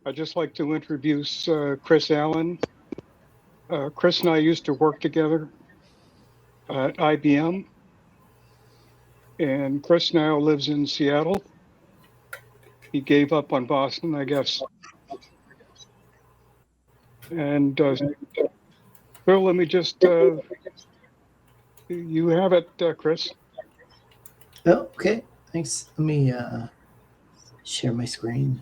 I'd just like to introduce Chris Allen. Chris and I used to work together at IBM, and Chris now lives in Seattle. He gave up on Boston, I guess. And Bill, let me just, you have it, Chris. Oh, okay. Thanks. Let me share my screen.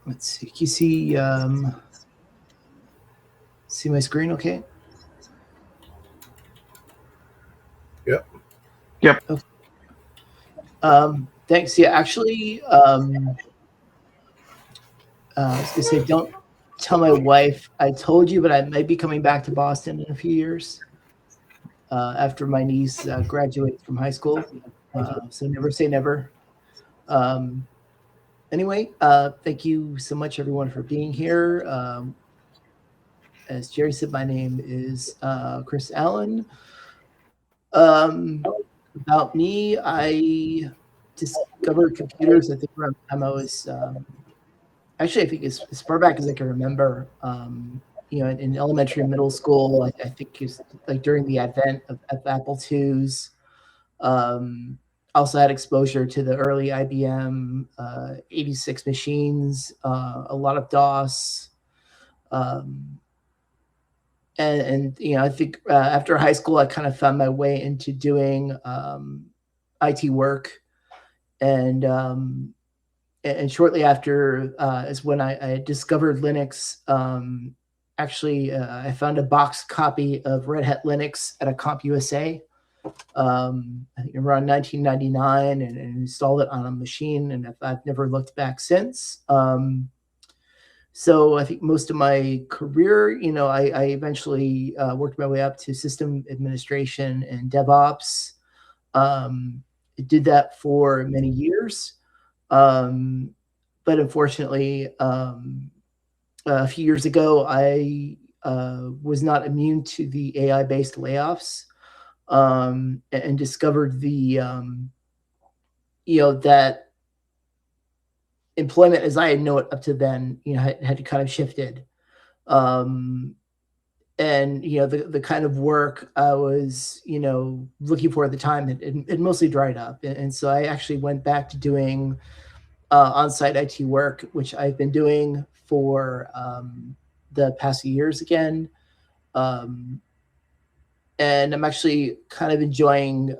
Let's see. Can you see my screen okay? Yep. Okay. Thanks. Yeah, actually, I was gonna say, don't tell my wife I told you, but I might be coming back to Boston in a few years after my niece graduates from high school. So never say never. Anyway, thank you so much, everyone, for being here. As Jerry said, my name is Chris Allen. About me, I discovered computers, I think, around the time I was, actually, I think as far back as I can remember, in elementary and middle school, I think it was like during the advent of Apple IIs. Also had exposure to the early IBM 86 machines, a lot of DOS. And I think after high school, I kind of found my way into doing IT work. And shortly after is when I discovered Linux. Actually, I found a box copy of Red Hat Linux at a CompUSA. I think around 1999, and installed it on a machine, and I've never looked back since. So I think most of my career, I eventually worked my way up to system administration and DevOps. I did that for many years, but unfortunately, a few years ago, I was not immune to the AI-based layoffs. And discovered that employment as I had known it up to then, had kind of shifted. And, the kind of work I was, looking for at the time, it mostly dried up. And so I actually went back to doing on-site IT work, which I've been doing for the past few years again. And I'm actually kind of enjoying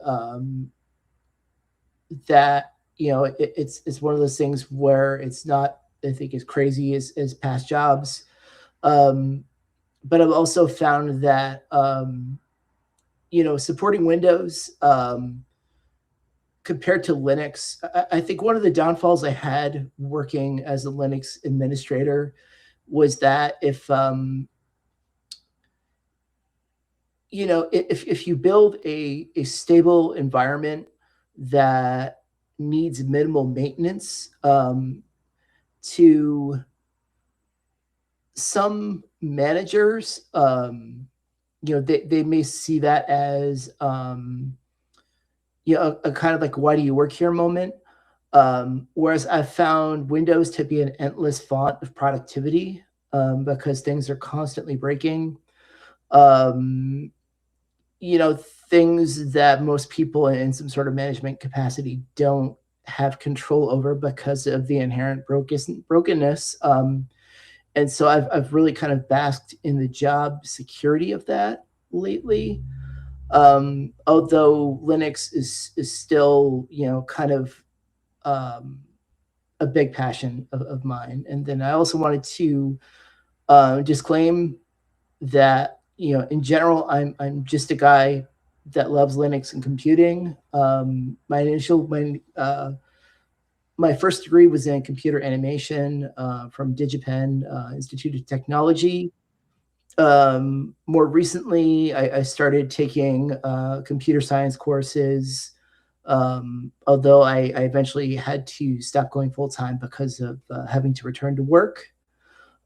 that. It's one of those things where it's not, I think, as crazy as past jobs. But I've also found that, supporting Windows compared to Linux, I think one of the downfalls I had working as a Linux administrator was that if you build a stable environment that needs minimal maintenance, to some managers, they may see that as a kind of like, why do you work here moment. Whereas I've found Windows to be an endless font of productivity, because things are constantly breaking. Things that most people in some sort of management capacity don't have control over because of the inherent brokenness. And so I've really kind of basked in the job security of that lately. Although Linux is still, kind of a big passion of mine. And then I also wanted to disclaim that, in general, I'm just a guy that loves Linux and computing. My first degree was in computer animation from DigiPen Institute of Technology. More recently, I started taking computer science courses, although I eventually had to stop going full-time because of having to return to work.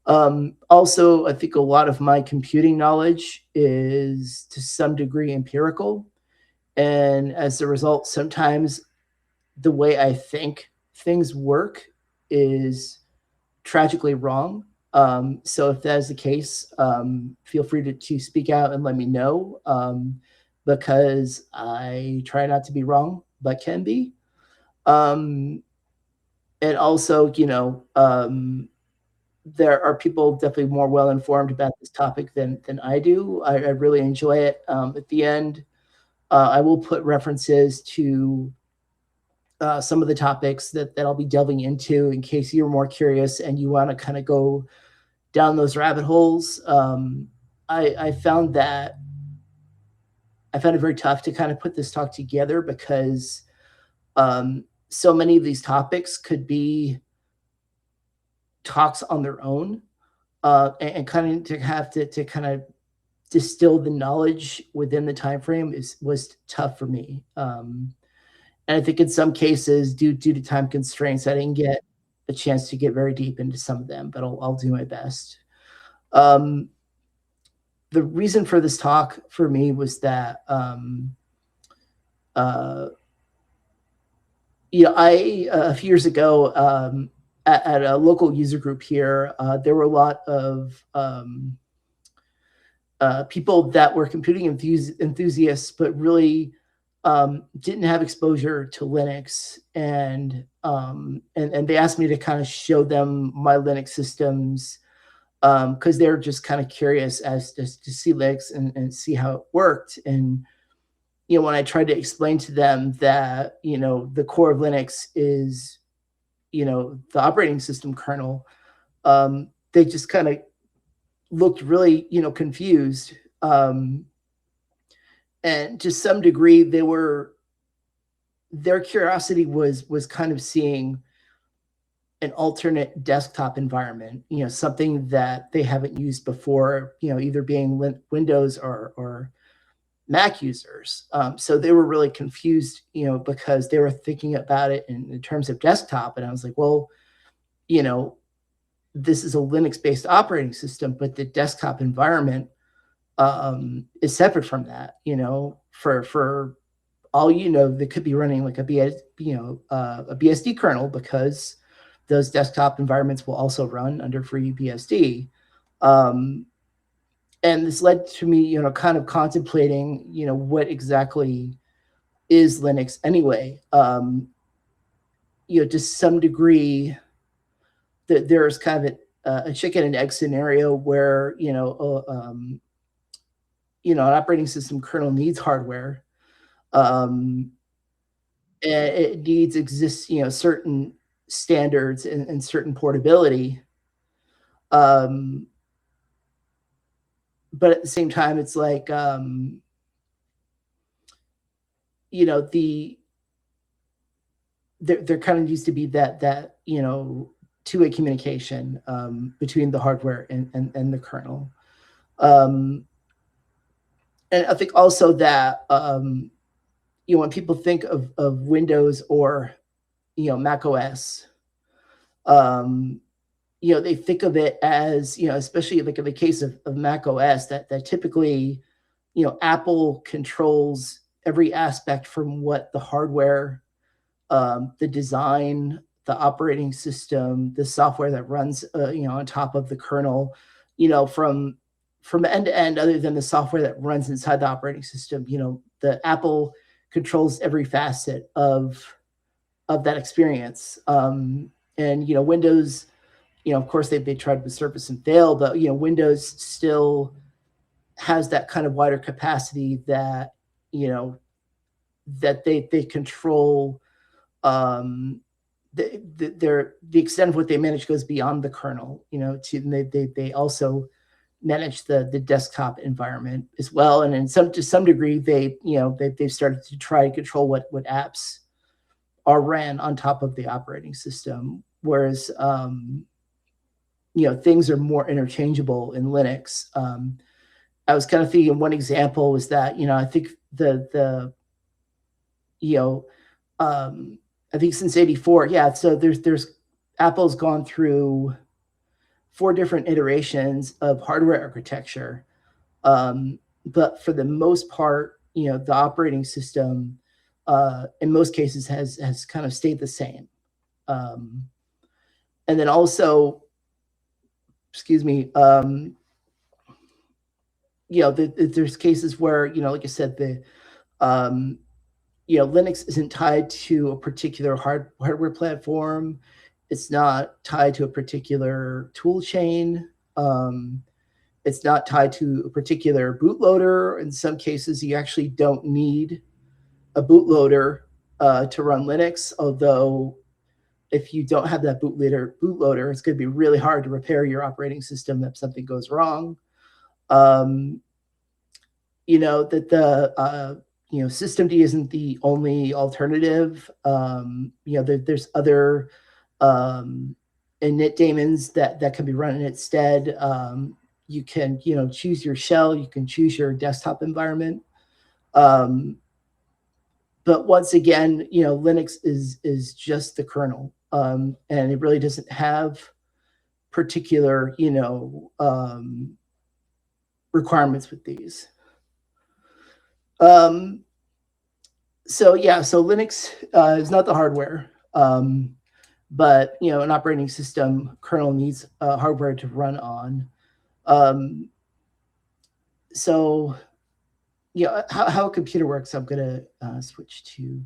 Also, I think a lot of my computing knowledge is to some degree empirical. And as a result, sometimes the way I think things work is tragically wrong. So if that is the case, feel free to speak out and let me know, because I try not to be wrong, but can be. And also, there are people definitely more well-informed about this topic than I do. I really enjoy it. At the end, I will put references to some of the topics that I'll be delving into in case you're more curious and you want to kind of go down those rabbit holes. I found it very tough to kind of put this talk together because so many of these topics could be talks on their own, and kind of to have to kind of distill the knowledge within the time frame was tough for me. And I think in some cases, due to time constraints, I didn't get a chance to get very deep into some of them, but I'll do my best. The reason for this talk for me was that, I a few years ago, at a local user group here, there were a lot of people that were computing enthusiasts, but really didn't have exposure to Linux, and they asked me to kind of show them my Linux systems, because they're just kind of curious as to see Linux and see how it worked. And when I tried to explain to them that the core of Linux is the operating system kernel, they just kind of looked really confused. And to some degree, their curiosity was kind of seeing an alternate desktop environment, something that they haven't used before, either being Windows or Mac users. So they were really confused, because they were thinking about it in terms of desktop. And I was like, well, this is a Linux-based operating system, but the desktop environment is separate from that. For all they could be running like a BSD kernel, because those desktop environments will also run under FreeBSD. And this led to me, kind of contemplating, what exactly is Linux anyway. To some degree, that there's kind of a chicken and egg scenario where, an operating system kernel needs hardware. And it needs certain standards and certain portability. But at the same time, it's like, there kind of needs to be that two-way communication between the hardware and the kernel. And I think also that, when people think of Windows or, macOS, they think of it as, especially like in the case of macOS, that typically, Apple controls every aspect from what the hardware, the design, the operating system, the software that runs, on top of the kernel, from end to end, other than the software that runs inside the operating system. The Apple controls every facet of that experience. And Windows, of course they tried with Surface and failed, but Windows still has that kind of wider capacity that that they control. The extent of what they manage goes beyond the kernel. They also manage the desktop environment as well, and to some degree they've started to try to control what apps are ran on top of the operating system, whereas things are more interchangeable in Linux. I was kind of thinking one example was that I think I think since '84, so there's Apple's gone through 4 different iterations of hardware architecture, but for the most part, the operating system in most cases has kind of stayed the same. And then also, excuse me, there's cases where, like I said, the Linux isn't tied to a particular hardware platform. It's not tied to a particular tool chain. It's not tied to a particular bootloader. In some cases, you actually don't need a bootloader to run Linux, although if you don't have that bootloader, it's going to be really hard to repair your operating system if something goes wrong. That the systemd isn't the only alternative. There's other init daemons that can be run in its stead. You can choose your shell. You can choose your desktop environment. But once again, Linux is just the kernel, and it really doesn't have particular requirements with these. So Linux is not the hardware, but an operating system kernel needs hardware to run on. How a computer works, I'm going to switch to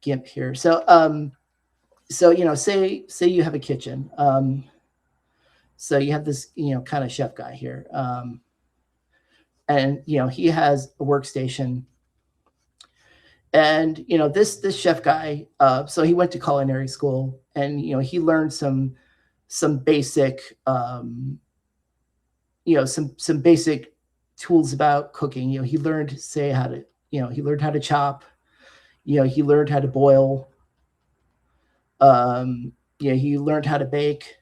GIMP here. So say you have a kitchen. So you have this kind of chef guy here, and he has a workstation. And this chef guy, so he went to culinary school, and he learned some basic some basic tools about cooking. He learned he learned how to chop. He learned how to boil. He learned how to bake.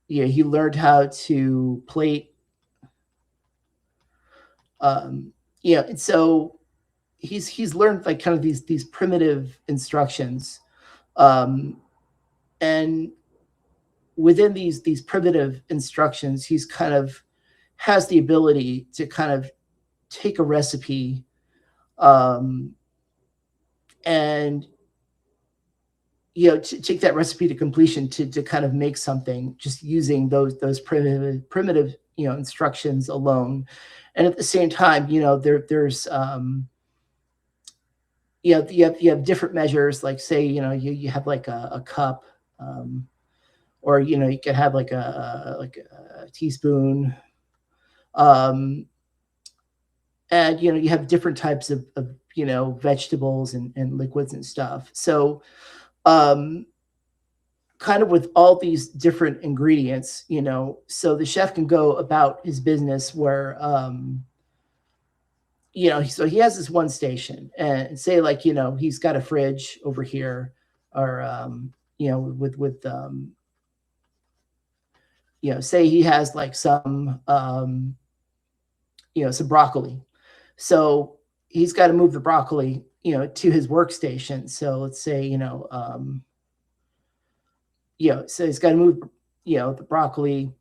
He learned how to plate. And so he's learned like kind of these primitive instructions, and within these primitive instructions, he's kind of has the ability to kind of take a recipe, and to take that recipe to completion to kind of make something just using those primitive instructions alone. And at the same time, there's you have different measures, like say you have like a cup, or you can have like a teaspoon, and you have different types of vegetables and liquids and stuff. So kind of with all these different ingredients, so the chef can go about his business where so he has this one station, and say like he's got a fridge over here, or with say he has like some some broccoli. So he's got to move the broccoli to his workstation. So let's say so he's got to move the broccoli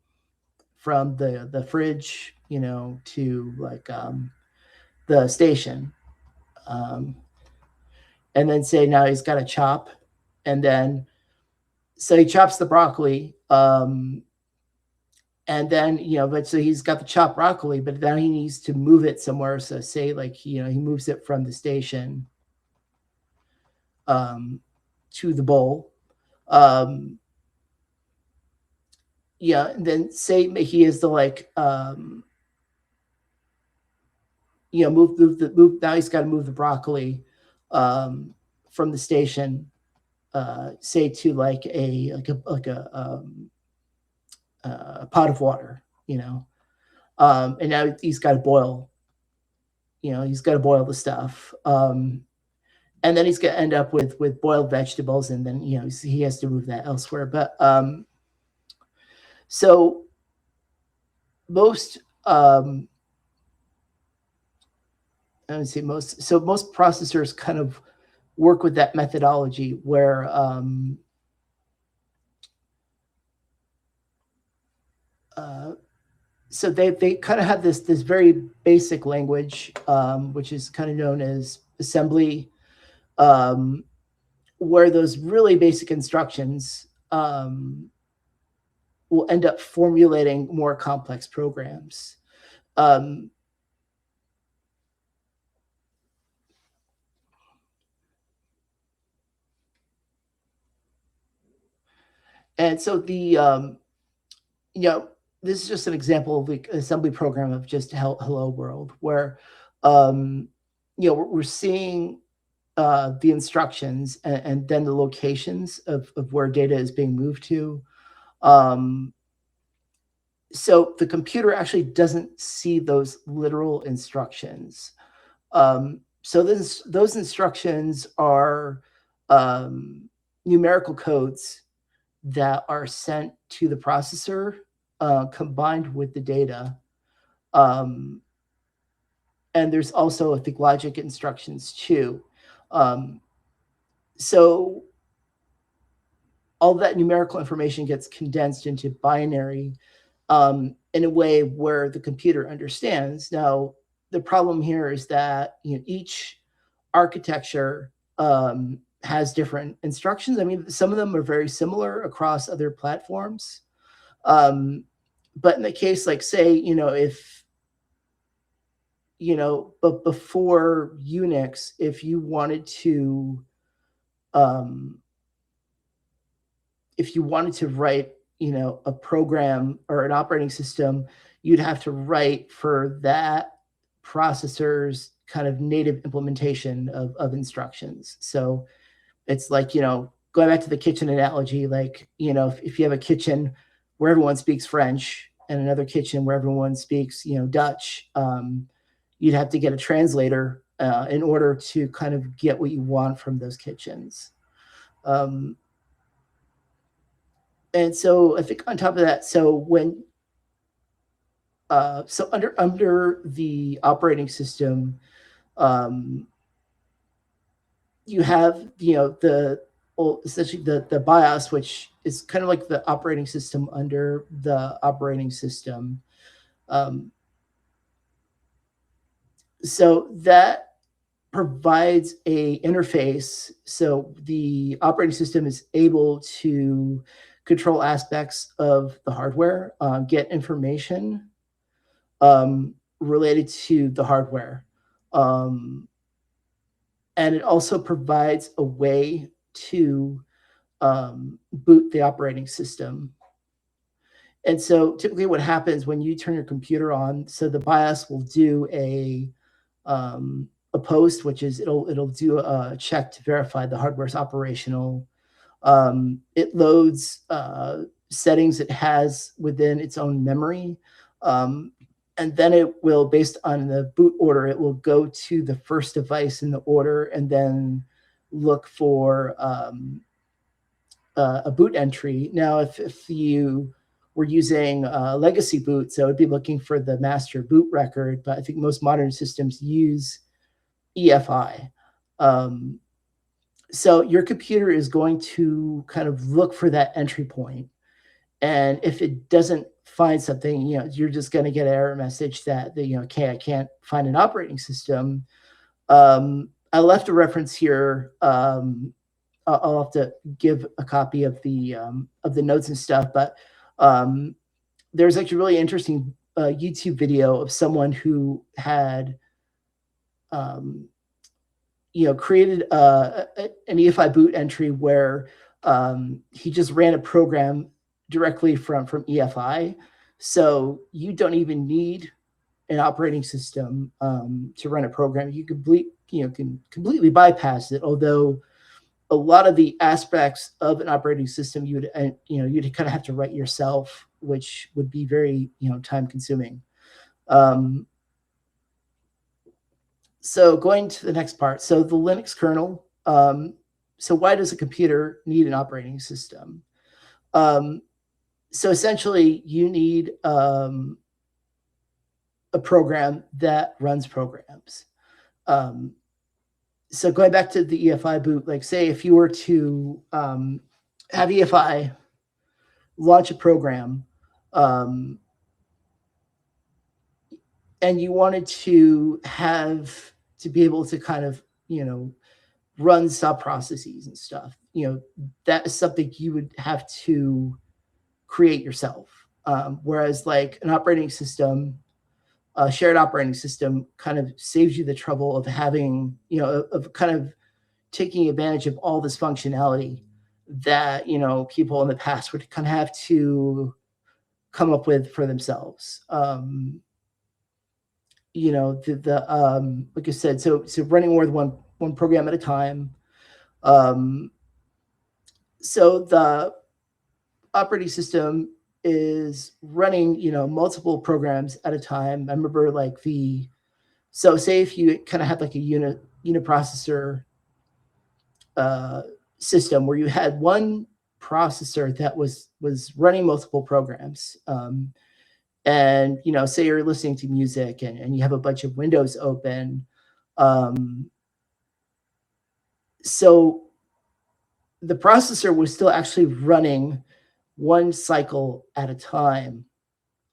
from the fridge to like the station, and then say now he's got to chop, and then so he chops the broccoli, and then but so he's got the chopped broccoli, but then he needs to move it somewhere. So say like he moves it from the station to the bowl, and then say he is the like move. Now he's got to move the broccoli from the station, say to like a pot of water, and now he's got to boil. He's got to boil the stuff, and then he's going to end up with boiled vegetables, and then he has to move that elsewhere. But so most I would say most processors kind of work with that methodology where so they kind of have this very basic language, which is kind of known as assembly, where those really basic instructions will end up formulating more complex programs. And so the this is just an example of like an assembly program of just hello world, where we're seeing the instructions and then the locations of where data is being moved to. So the computer actually doesn't see those literal instructions. So those instructions are numerical codes that are sent to the processor combined with the data. And there's also, I think, logic instructions too. So all that numerical information gets condensed into binary in a way where the computer understands. Now, the problem here is that each architecture has different instructions. I mean, some of them are very similar across other platforms. But in the case, like, say, if, but before Unix, if you wanted to write, a program or an operating system, you'd have to write for that processor's kind of native implementation of instructions. So it's like, going back to the kitchen analogy, like, if you have a kitchen where everyone speaks French and another kitchen where everyone speaks, Dutch, you'd have to get a translator in order to kind of get what you want from those kitchens. And so I think on top of that, so when so under the operating system, you have essentially the BIOS, which is kind of like the operating system under the operating system. So that provides a interface, so the operating system is able to control aspects of the hardware, get information related to the hardware. And it also provides a way to boot the operating system. And so typically what happens when you turn your computer on, so the BIOS will do a post, which is it'll do a check to verify the hardware's operational. It loads settings it has within its own memory. And then it will, based on the boot order, it will go to the first device in the order and then look for a boot entry. Now, if you were using legacy boot, so it'd be looking for the master boot record, but I think most modern systems use EFI. So your computer is going to kind of look for that entry point. And if it doesn't find something, you're just going to get an error message that, okay, I can't find an operating system. I left a reference here. I'll have to give a copy of the notes and stuff, but there's actually a really interesting YouTube video of someone who had created an EFI boot entry where he just ran a program directly from EFI. So you don't even need an operating system to run a program. You can completely bypass it. Although a lot of the aspects of an operating system you'd kind of have to write yourself, which would be very time consuming. So going to the next part. So the Linux kernel. So why does a computer need an operating system? So essentially, you need a program that runs programs. So going back to the EFI boot, like say if you were to have EFI launch a program, and you wanted to be able to kind of, run sub processes and stuff, that is something you would have to create yourself. Whereas like an operating system, a shared operating system kind of saves you the trouble of having, of kind of taking advantage of all this functionality that, people in the past would kind of have to come up with for themselves. Like I said, so running more than one program at a time. So the operating system is running, multiple programs at a time. I remember like so say if you kind of had like a uniprocessor system where you had one processor that was running multiple programs. And, say you're listening to music and you have a bunch of windows open. So the processor was still actually running one cycle at a time.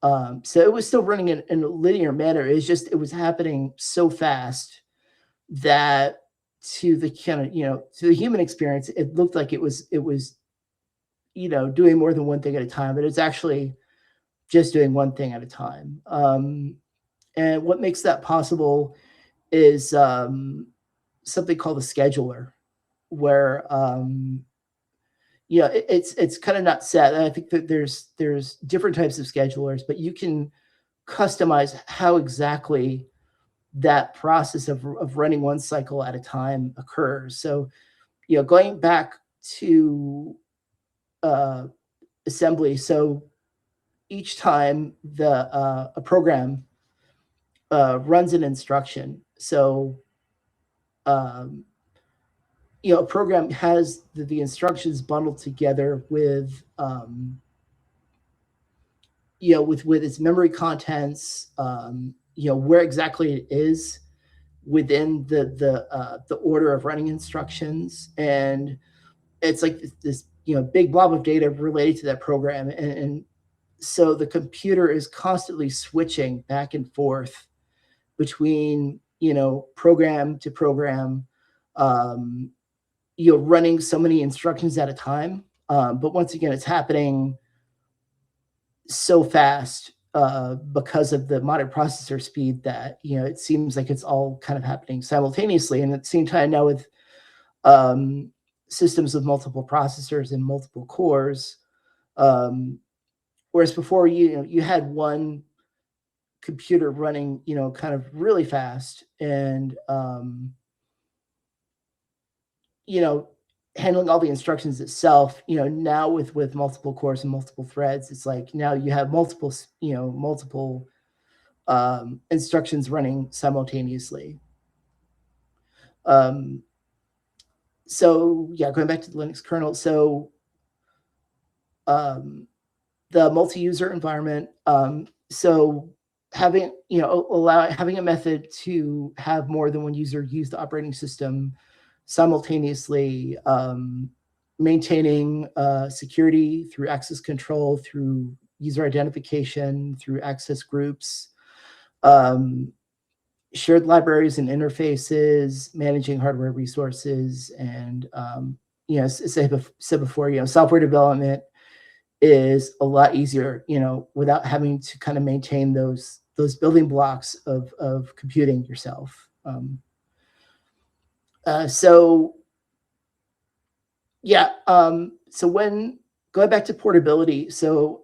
So it was still running in a linear manner. It was happening so fast that to the kind of, to the human experience, it looked like it was, doing more than one thing at a time, but it's actually just doing one thing at a time. And what makes that possible is something called a scheduler, where it's kind of not set. I think that there's different types of schedulers, but you can customize how exactly that process of running one cycle at a time occurs. So, going back to assembly, so each time a program runs an instruction. So, a program has the instructions bundled together with, with its memory contents, where exactly it is within the order of running instructions, and it's like this big blob of data related to that program, and so the computer is constantly switching back and forth between program to program, running so many instructions at a time. But once again, it's happening so fast because of the modern processor speed that it seems like it's all kind of happening simultaneously. And at the same time now with systems with multiple processors and multiple cores, whereas before you had one computer running kind of really fast and handling all the instructions itself. Now with multiple cores and multiple threads, it's like now you have multiple instructions running simultaneously. So yeah, going back to the Linux kernel, so the multi-user environment, so having having a method to have more than one user use the operating system simultaneously, maintaining security through access control, through user identification, through access groups, shared libraries and interfaces, managing hardware resources, and as I said before, software development is a lot easier, without having to kind of maintain those building blocks of computing yourself. So yeah, so when going back to portability, so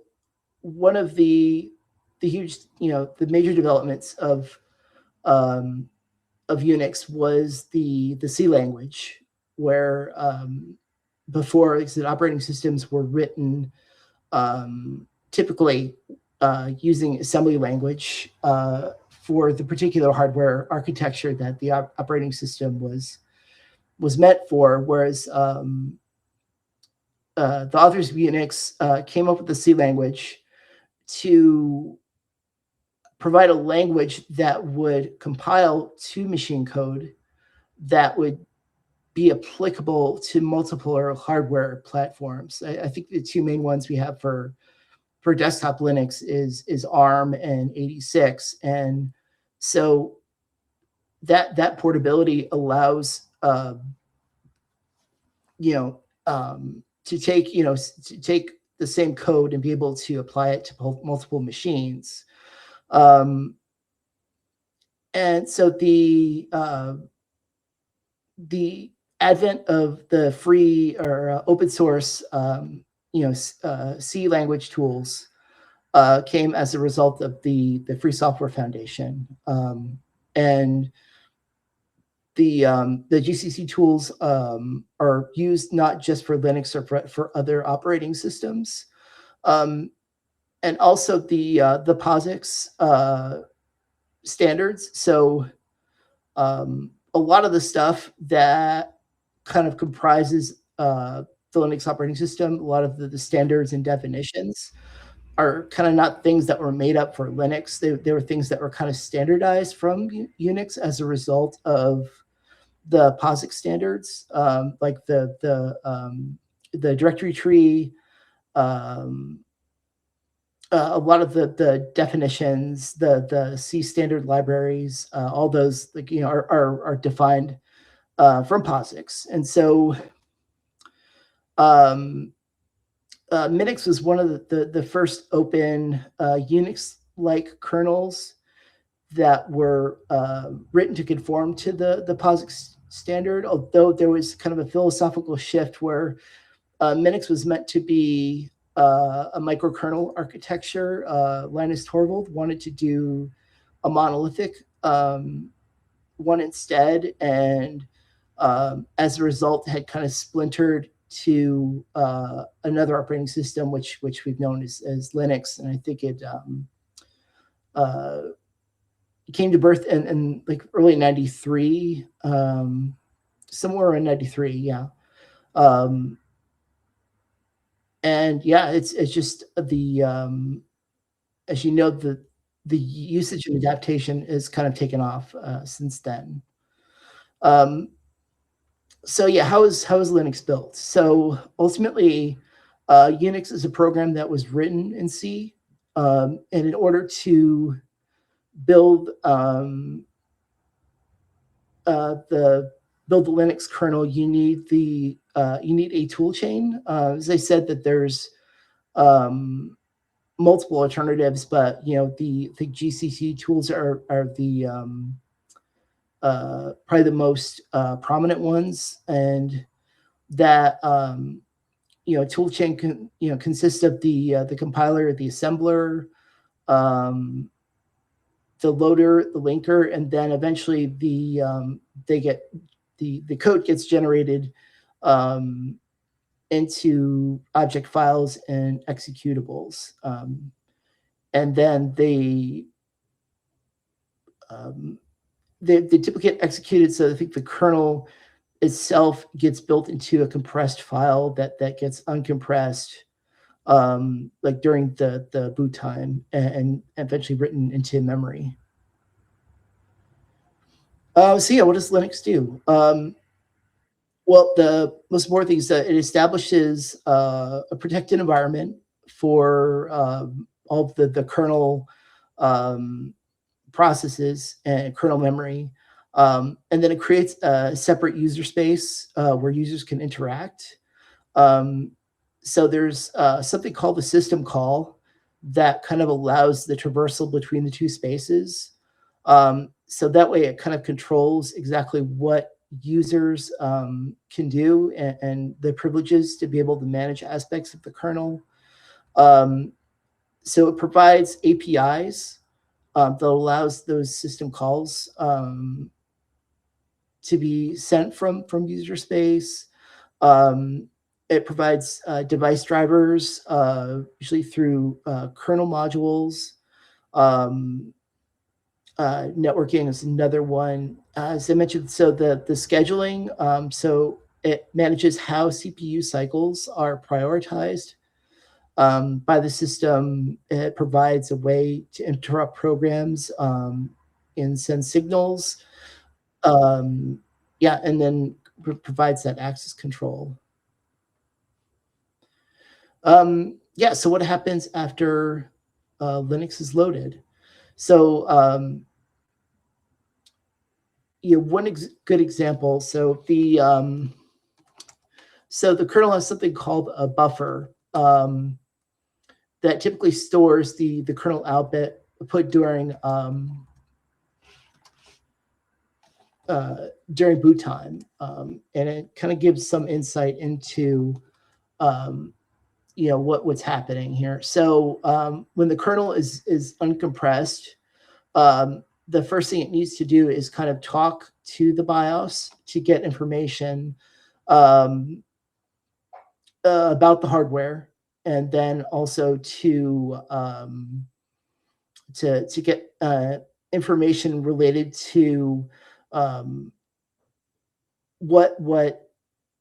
one of the huge, the major developments of Unix was the C language, where before, like I said, operating systems were written typically using assembly language for the particular hardware architecture that the operating system was meant for, whereas the authors of Unix came up with the C language to provide a language that would compile to machine code that would be applicable to multiple hardware platforms. I think the two main ones we have for desktop Linux is ARM and 86. And So that portability allows to take the same code and be able to apply it to multiple machines. And so the advent of the free or open source C language tools came as a result of the Free Software Foundation, and the GCC tools are used not just for Linux or for other operating systems, and also the POSIX standards. So a lot of the stuff that kind of comprises the Linux operating system, a lot of the standards and definitions are kind of not things that were made up for Linux. They were things that were kind of standardized from Unix as a result of the POSIX standards, like the directory tree, a lot of the definitions, the C standard libraries, all those are defined from POSIX. And so Minix was one of the first open Unix-like kernels that were written to conform to the POSIX standard, although there was kind of a philosophical shift where Minix was meant to be a microkernel architecture. Linus Torvald wanted to do a monolithic one instead, and as a result had kind of splintered to another operating system, which we've known as Linux. And I think it came to birth in like early 93, somewhere in 93. Yeah. And yeah, it's just the, as you know, the usage and adaptation is kind of taken off since then. So yeah, how is Linux built? So ultimately, Unix is a program that was written in C, and in order to build the Linux kernel, you need a tool chain. As I said, that there's multiple alternatives, but the GCC tools are the probably the most prominent ones, and that tool chain consists of the compiler, the assembler, the loader, the linker, and then eventually the code gets generated into object files and executables, and then they typically get executed. So I think the kernel itself gets built into a compressed file that gets uncompressed like during the boot time, and eventually written into memory. So yeah, what does Linux do? Well, the most important thing is that it establishes a protected environment for all of the kernel processes and kernel memory. And then it creates a separate user space where users can interact. So there's something called the system call that kind of allows the traversal between the two spaces. So that way it kind of controls exactly what users can do, and the privileges to be able to manage aspects of the kernel. So it provides APIs that allows those system calls to be sent from user space. It provides device drivers, usually through kernel modules. Networking is another one. As I mentioned, so the scheduling, so it manages how CPU cycles are prioritized by the system. It provides a way to interrupt programs and send signals. Yeah, and then provides that access control. Yeah, so what happens after Linux is loaded? So one good example. So the kernel has something called a buffer that typically stores the kernel output during boot time, and it kind of gives some insight into what's happening here. So when the kernel is uncompressed, the first thing it needs to do is kind of talk to the BIOS to get information about the hardware, and then also to get information related to what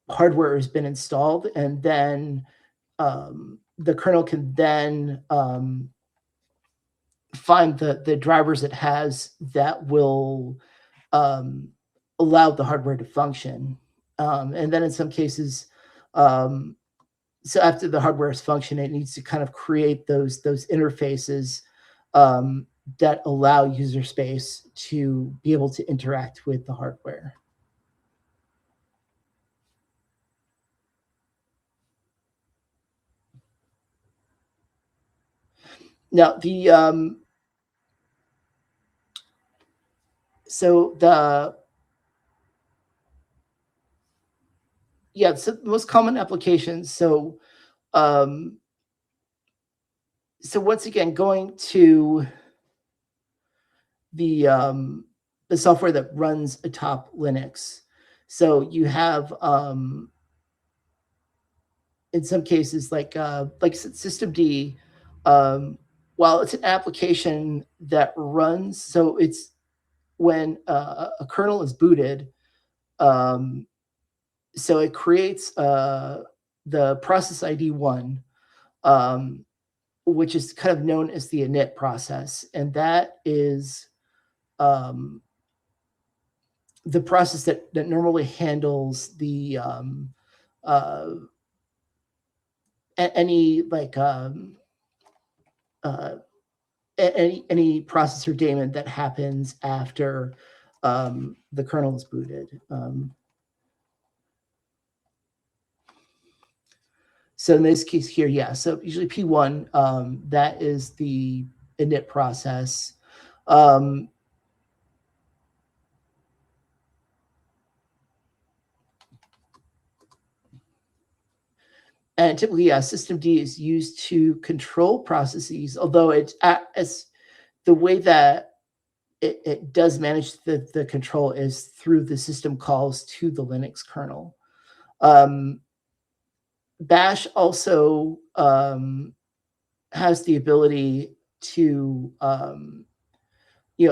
hardware has been installed, and then the kernel can then find the drivers it has that will allow the hardware to function. And then in some cases, so after the hardware is functioning, it needs to kind of create those interfaces that allow user space to be able to interact with the hardware. Now so the most common applications. So once again, going to the software that runs atop Linux. So you have in some cases like systemd, while it's an application that runs, so it's when a kernel is booted, so it creates the process ID 1, which is kind of known as the init process, and that is the process that normally handles the any processor daemon that happens after the kernel is booted. So in this case here, so usually P1, that is the init process. And typically, systemd is used to control processes, although it's as the way that it does manage the control is through the system calls to the Linux kernel. Bash also has the ability to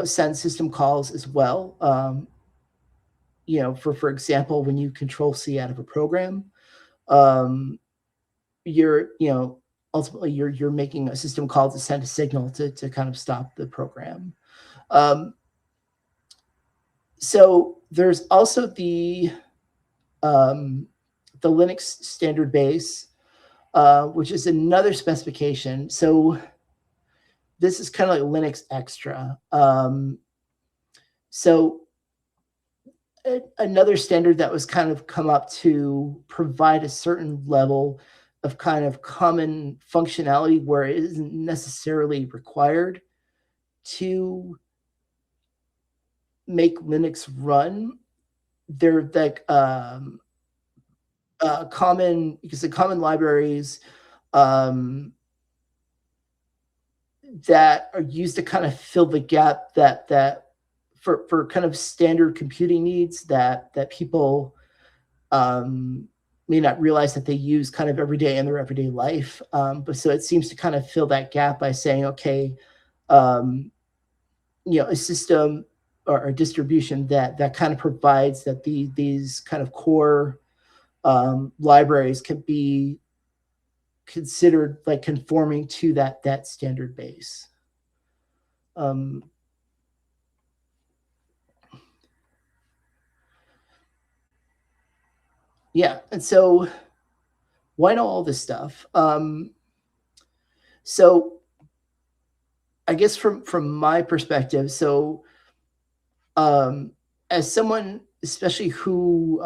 send system calls as well. For example, when you control C out of a program, you're ultimately you're making a system call to send a signal to kind of stop the program. So there's also the Linux standard base, which is another specification. So this is kind of like Linux extra. So another standard that was kind of come up to provide a certain level of kind of common functionality where it isn't necessarily required to make Linux run. They're like common, because the common libraries that are used to kind of fill the gap that for kind of standard computing needs that people may not realize that they use kind of every day in their everyday life. But so it seems to kind of fill that gap by saying, okay, a system or a distribution that kind of provides that these kind of core libraries can be considered like conforming to that standard base. And so why know all this stuff? So I guess from my perspective, so as someone, especially who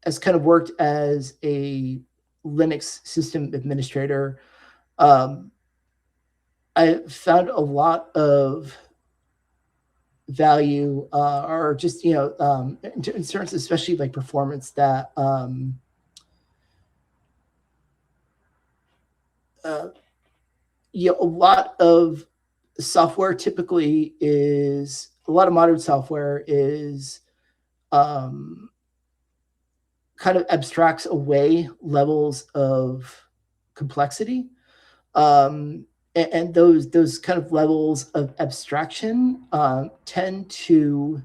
has kind of worked as a Linux system administrator, I found a lot of value, or just, in terms, especially like performance, that a lot of software typically is, a lot of modern software is kind of abstracts away levels of complexity. And those kind of levels of abstraction tend to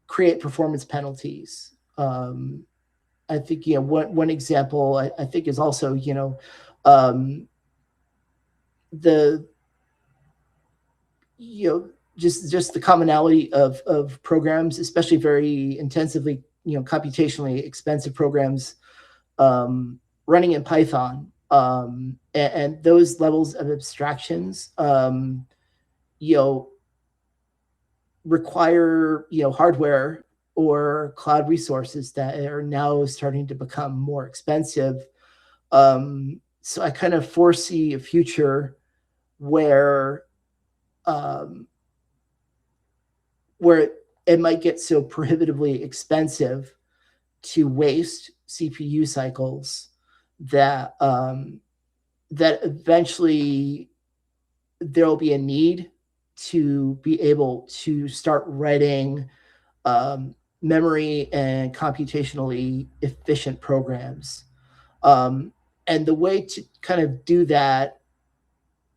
create performance penalties. I think, one example I think is also, the, just the commonality of programs, especially very intensively, computationally expensive programs running in Python, and those levels of abstractions, require, hardware or cloud resources that are now starting to become more expensive. So I kind of foresee a future where it might get so prohibitively expensive to waste CPU cycles that that eventually there will be a need to be able to start writing memory and computationally efficient programs. And the way to kind of do that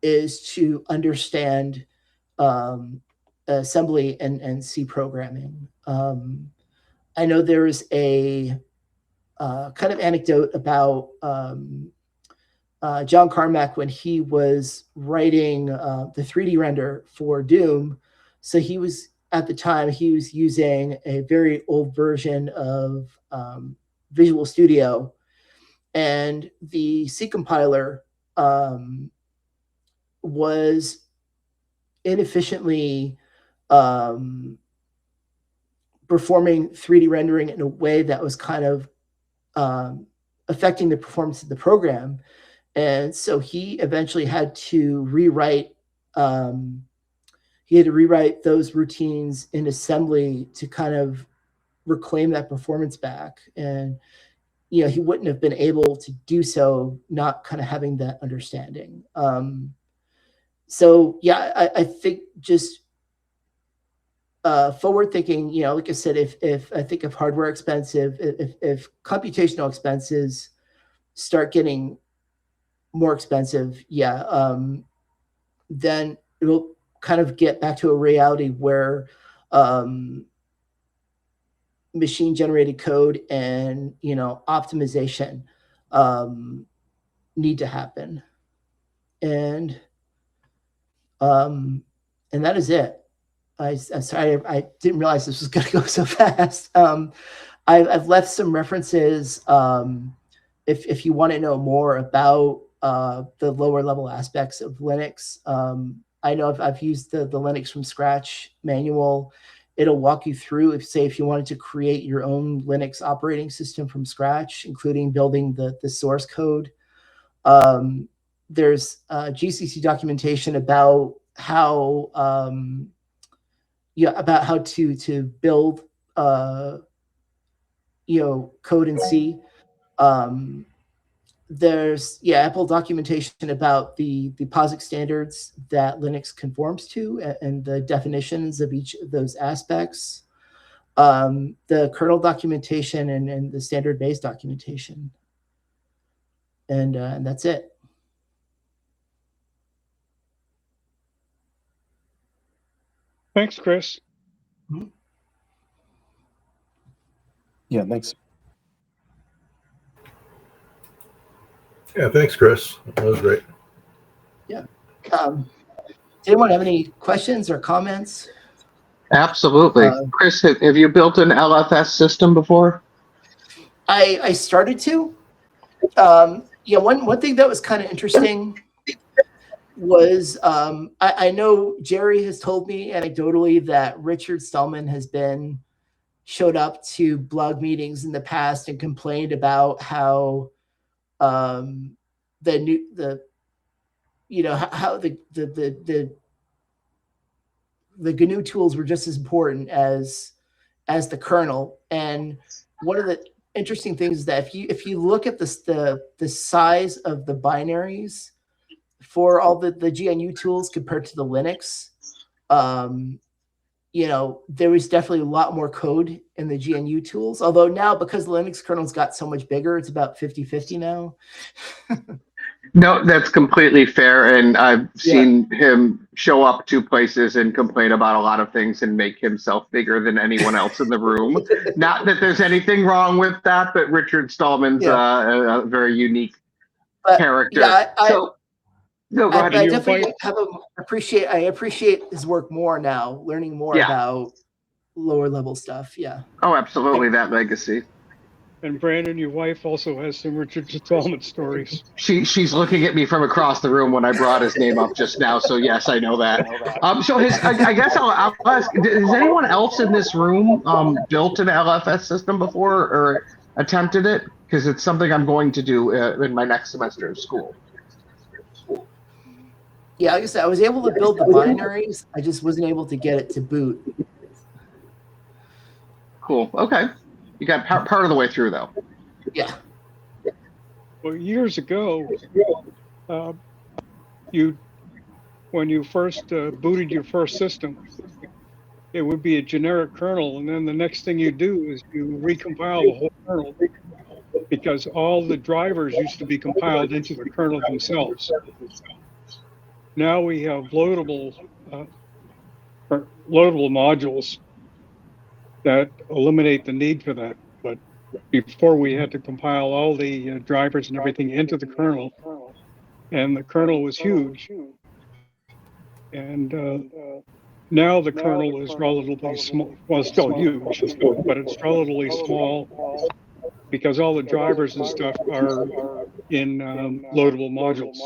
is to understand assembly and C programming. I know there's a kind of anecdote about John Carmack when he was writing the 3D render for Doom. So he was, at the time, he was using a very old version of Visual Studio, and the C compiler was inefficiently performing 3D rendering in a way that was kind of affecting the performance of the program. And so he eventually had to rewrite those routines in assembly to kind of reclaim that performance back. And he wouldn't have been able to do so not kind of having that understanding. So yeah, I think just forward thinking, like I said, if I think of hardware expensive, if computational expenses start getting more expensive, then it will kind of get back to a reality where machine generated code and optimization need to happen, and that is it. I'm sorry, I didn't realize this was going to go so fast. I've left some references if you want to know more about the lower level aspects of Linux. I know I've used the Linux from scratch manual. It'll walk you through, if you wanted to create your own Linux operating system from scratch, including building the source code. There's GCC documentation about how about how to build code in C. There's Apple documentation about the POSIX standards that Linux conforms to and the definitions of each of those aspects. The kernel documentation and the standard base documentation, and that's it. Thanks, Chris. Mm-hmm. Yeah, thanks. Yeah, thanks, Chris. That was great. Yeah. Does anyone have any questions or comments? Absolutely. Chris, have you built an LFS system before? I started to. One thing that was kind of interesting was I know Jerry has told me anecdotally that Richard Stallman has showed up to blog meetings in the past and complained about how the how the GNU tools were just as important as the kernel. And one of the interesting things is that if you look at the size of the binaries for all the GNU tools compared to the Linux, there was definitely a lot more code in the GNU tools. Although now, because the Linux kernel's got so much bigger, it's about 50-50 now. No, that's completely fair. And I've seen him show up to places and complain about a lot of things and make himself bigger than anyone else in the room. Not that there's anything wrong with that, but Richard Stallman's a very unique character. Yeah, go ahead. I definitely I appreciate his work more now, learning more about lower level stuff. Yeah. Oh, absolutely. That legacy. And Brandon, your wife also has some Richard Stallman stories. She's looking at me from across the room when I brought his name up just now. So yes, I know that. So I guess I'll ask: has anyone else in this room built an LFS system before or attempted it? Because it's something I'm going to do in my next semester of school. Yeah, like I said, I was able to build the binaries. I just wasn't able to get it to boot. Cool. Okay. You got part of the way through, though. Yeah. Well, years ago, when you first booted your first system, it would be a generic kernel, and then the next thing you do is you recompile the whole kernel because all the drivers used to be compiled into the kernel themselves. Now we have loadable modules that eliminate the need for that. But before we had to compile all the drivers and everything into the kernel, and the kernel was huge. And now the kernel is relatively small. Well, it's still huge, but it's relatively small because all the drivers and stuff are in loadable modules.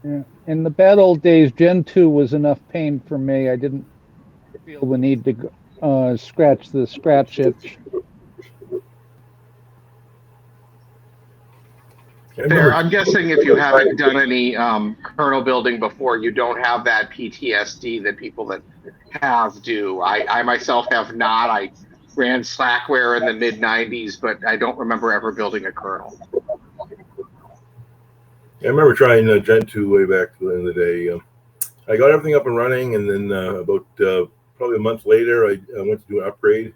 Yeah. In the bad old days, Gen 2 was enough pain for me. I didn't feel the need to scratch the scratch itch. Fair. I'm guessing if you haven't done any kernel building before, you don't have that PTSD that people that have do. I myself have not. I ran Slackware in the mid-90s, but I don't remember ever building a kernel. I remember trying Gen 2 way back in the day. I got everything up and running, and then about probably a month later, I went to do an upgrade.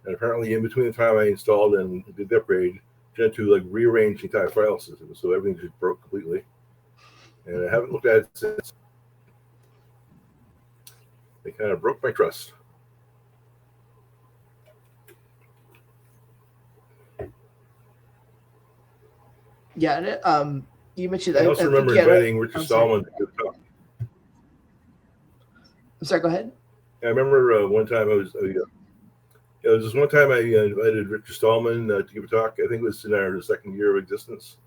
And apparently, in between the time I installed and did the upgrade, Gen 2 rearranged the entire file system, so everything just broke completely. And I haven't looked at it since. They kind of broke my trust. Yeah, you mentioned. I also remember inviting Richard Stallman to talk. I'm sorry. Go ahead. I remember one time it was just one time I invited Richard Stallman to give a talk. I think it was in our second year of existence.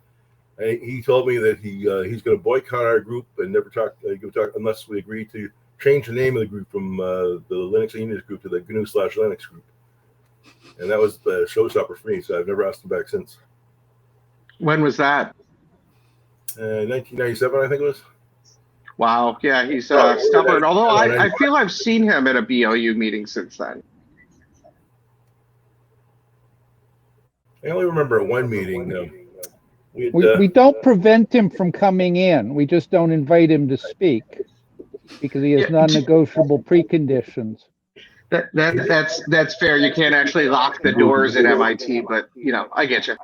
And he told me that he's going to boycott our group and never give a talk unless we agree to change the name of the group from the Linux UNIX group to the GNU/Linux group. And that was the showstopper for me. So I've never asked him back since. When was that? 1997, I think it was. Wow. Yeah, he's stubborn. Although I feel I've seen him at a BLU meeting since then. I only remember one meeting. We don't prevent him from coming in. We just don't invite him to speak because he has non-negotiable preconditions. That's fair. You can't actually lock the doors at MIT, but I get you.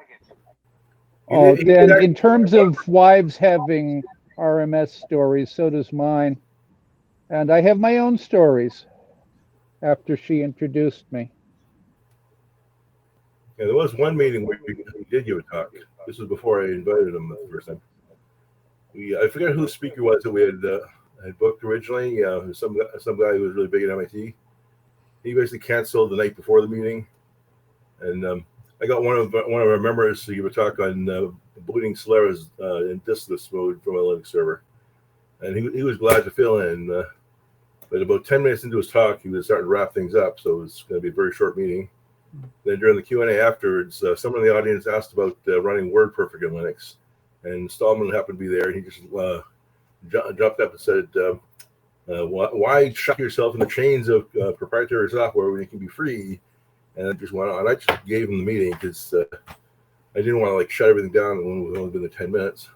Oh, then in terms of wives having RMS stories, so does mine. And I have my own stories after she introduced me. Yeah, there was one meeting where he did give a talk. This was before I invited him the first time. I forget who the speaker was that we had booked originally. Some guy who was really big at MIT. He basically canceled the night before the meeting, and I got one of our members to give a talk on booting Solaris in diskless mode from a Linux server. and he was glad to fill in. But about 10 minutes into his talk, he was starting to wrap things up, so it was going to be a very short meeting. Then during the Q&A afterwards, someone in the audience asked about running WordPerfect in Linux, and Stallman happened to be there, and he just jumped up and said, why shut yourself in the chains of proprietary software when it can be free? And I just went on. I just gave him the meeting because I didn't want to like shut everything down when we've only been there 10 minutes.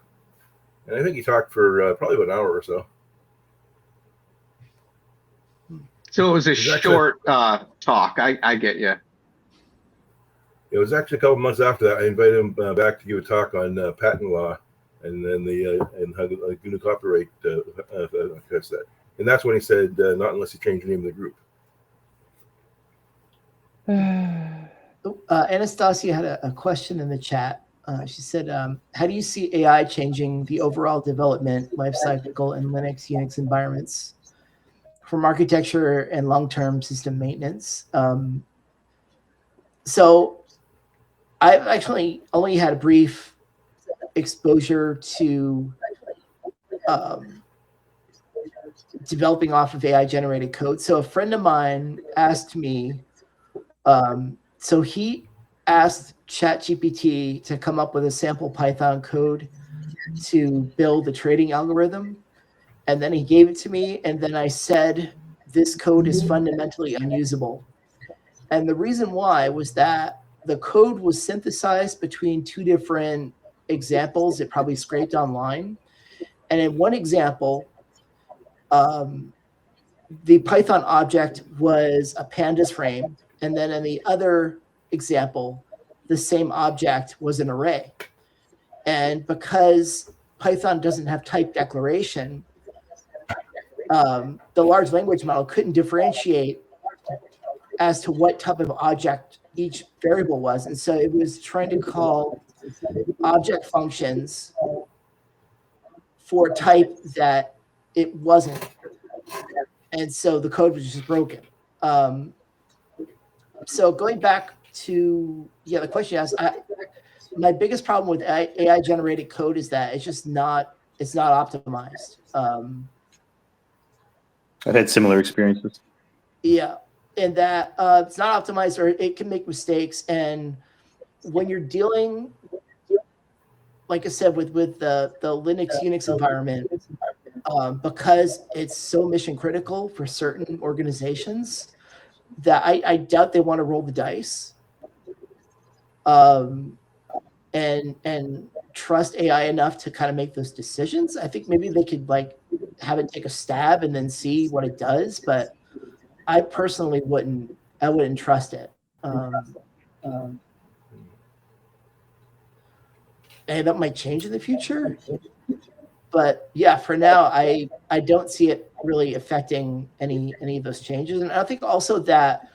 And I think he talked for probably about an hour or so. So it was a short talk. I get you. It was actually a couple months after that. I invited him back to give a talk on patent law and then and how to do copyright that. And that's when he said, not unless you change the name of the group. Anastasia had a question in the chat. She said, how do you see AI changing the overall development lifecycle in Linux, Unix environments from architecture and long-term system maintenance? So I've actually only had a brief exposure to developing off of AI-generated code. So a friend of mine asked me, so he asked ChatGPT to come up with a sample Python code to build a trading algorithm. And then he gave it to me. And then I said, this code is fundamentally unusable. And the reason why was that the code was synthesized between two different examples. It probably scraped online. And in one example, the Python object was a pandas frame. And then in the other example, the same object was an array. And because Python doesn't have type declaration, the large language model couldn't differentiate as to what type of object each variable was. And so it was trying to call object functions for a type that it wasn't. And so the code was just broken. So going back to, the question you asked, my biggest problem with AI generated code is that it's not optimized. I've had similar experiences. Yeah, and that it's not optimized, or it can make mistakes. And when you're dealing, like I said, with the Linux UNIX environment, because it's so mission critical for certain organizations, that I doubt they want to roll the dice and trust AI enough to kind of make those decisions. I think maybe they could like have it take a stab and then see what it does, but I personally wouldn't trust it. And that might change in the future. But yeah, for now, I don't see it really affecting any of those changes. And I think also that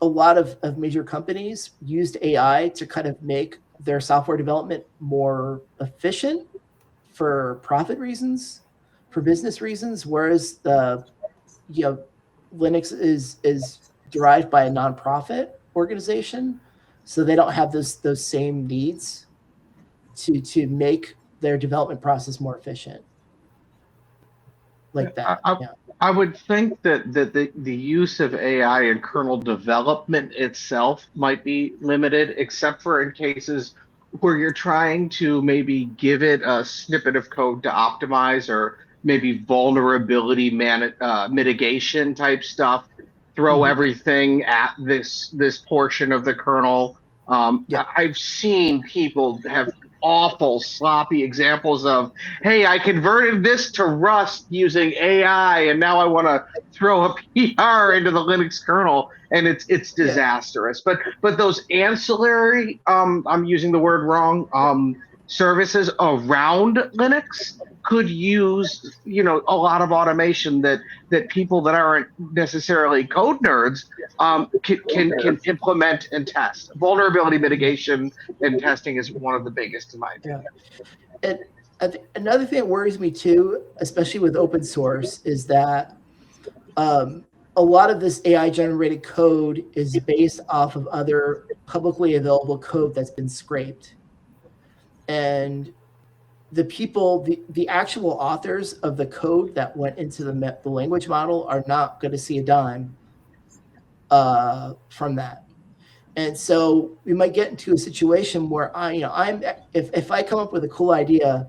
a lot of major companies used AI to kind of make their software development more efficient for profit reasons, for business reasons, whereas Linux is derived by a nonprofit organization, so they don't have those same needs to make their development process more efficient. Like that. I would think that the use of AI in kernel development itself might be limited, except for in cases where you're trying to maybe give it a snippet of code to optimize, or maybe vulnerability mitigation type stuff. Throw everything at this portion of the kernel. I've seen people have awful sloppy examples of, hey, I converted this to Rust using AI, and now I want to throw a PR into the Linux kernel, and it's disastrous. But those ancillary, I'm using the word wrong, services around Linux could use, a lot of automation that people that aren't necessarily code nerds can implement and test. Vulnerability mitigation and testing is one of the biggest in my opinion. And another thing that worries me too, especially with open source, is that a lot of this AI generated code is based off of other publicly available code that's been scraped. And the people, the actual authors of the code that went into the language model are not going to see a dime from that. And so we might get into a situation where if I come up with a cool idea,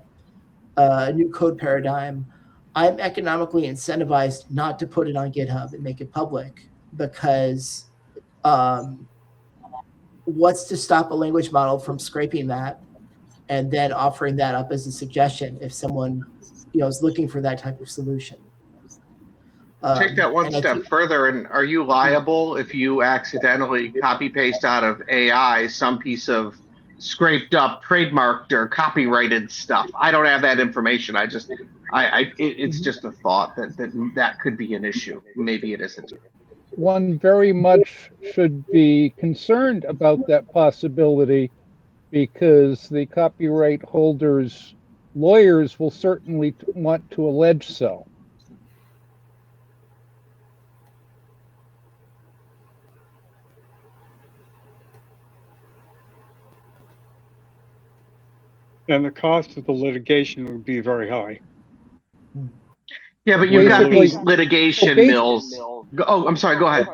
a new code paradigm, I'm economically incentivized not to put it on GitHub and make it public, because what's to stop a language model from scraping that and then offering that up as a suggestion if someone is looking for that type of solution? Take that one step further, and are you liable if you accidentally copy paste out of AI some piece of scraped up, trademarked, or copyrighted stuff? I don't have that information. It's just a thought that could be an issue. Maybe it isn't. One very much should be concerned about that possibility, because the copyright holders' lawyers will certainly want to allege so. And the cost of the litigation would be very high. Yeah, but you've got these litigation mills. Oh, I'm sorry, go ahead.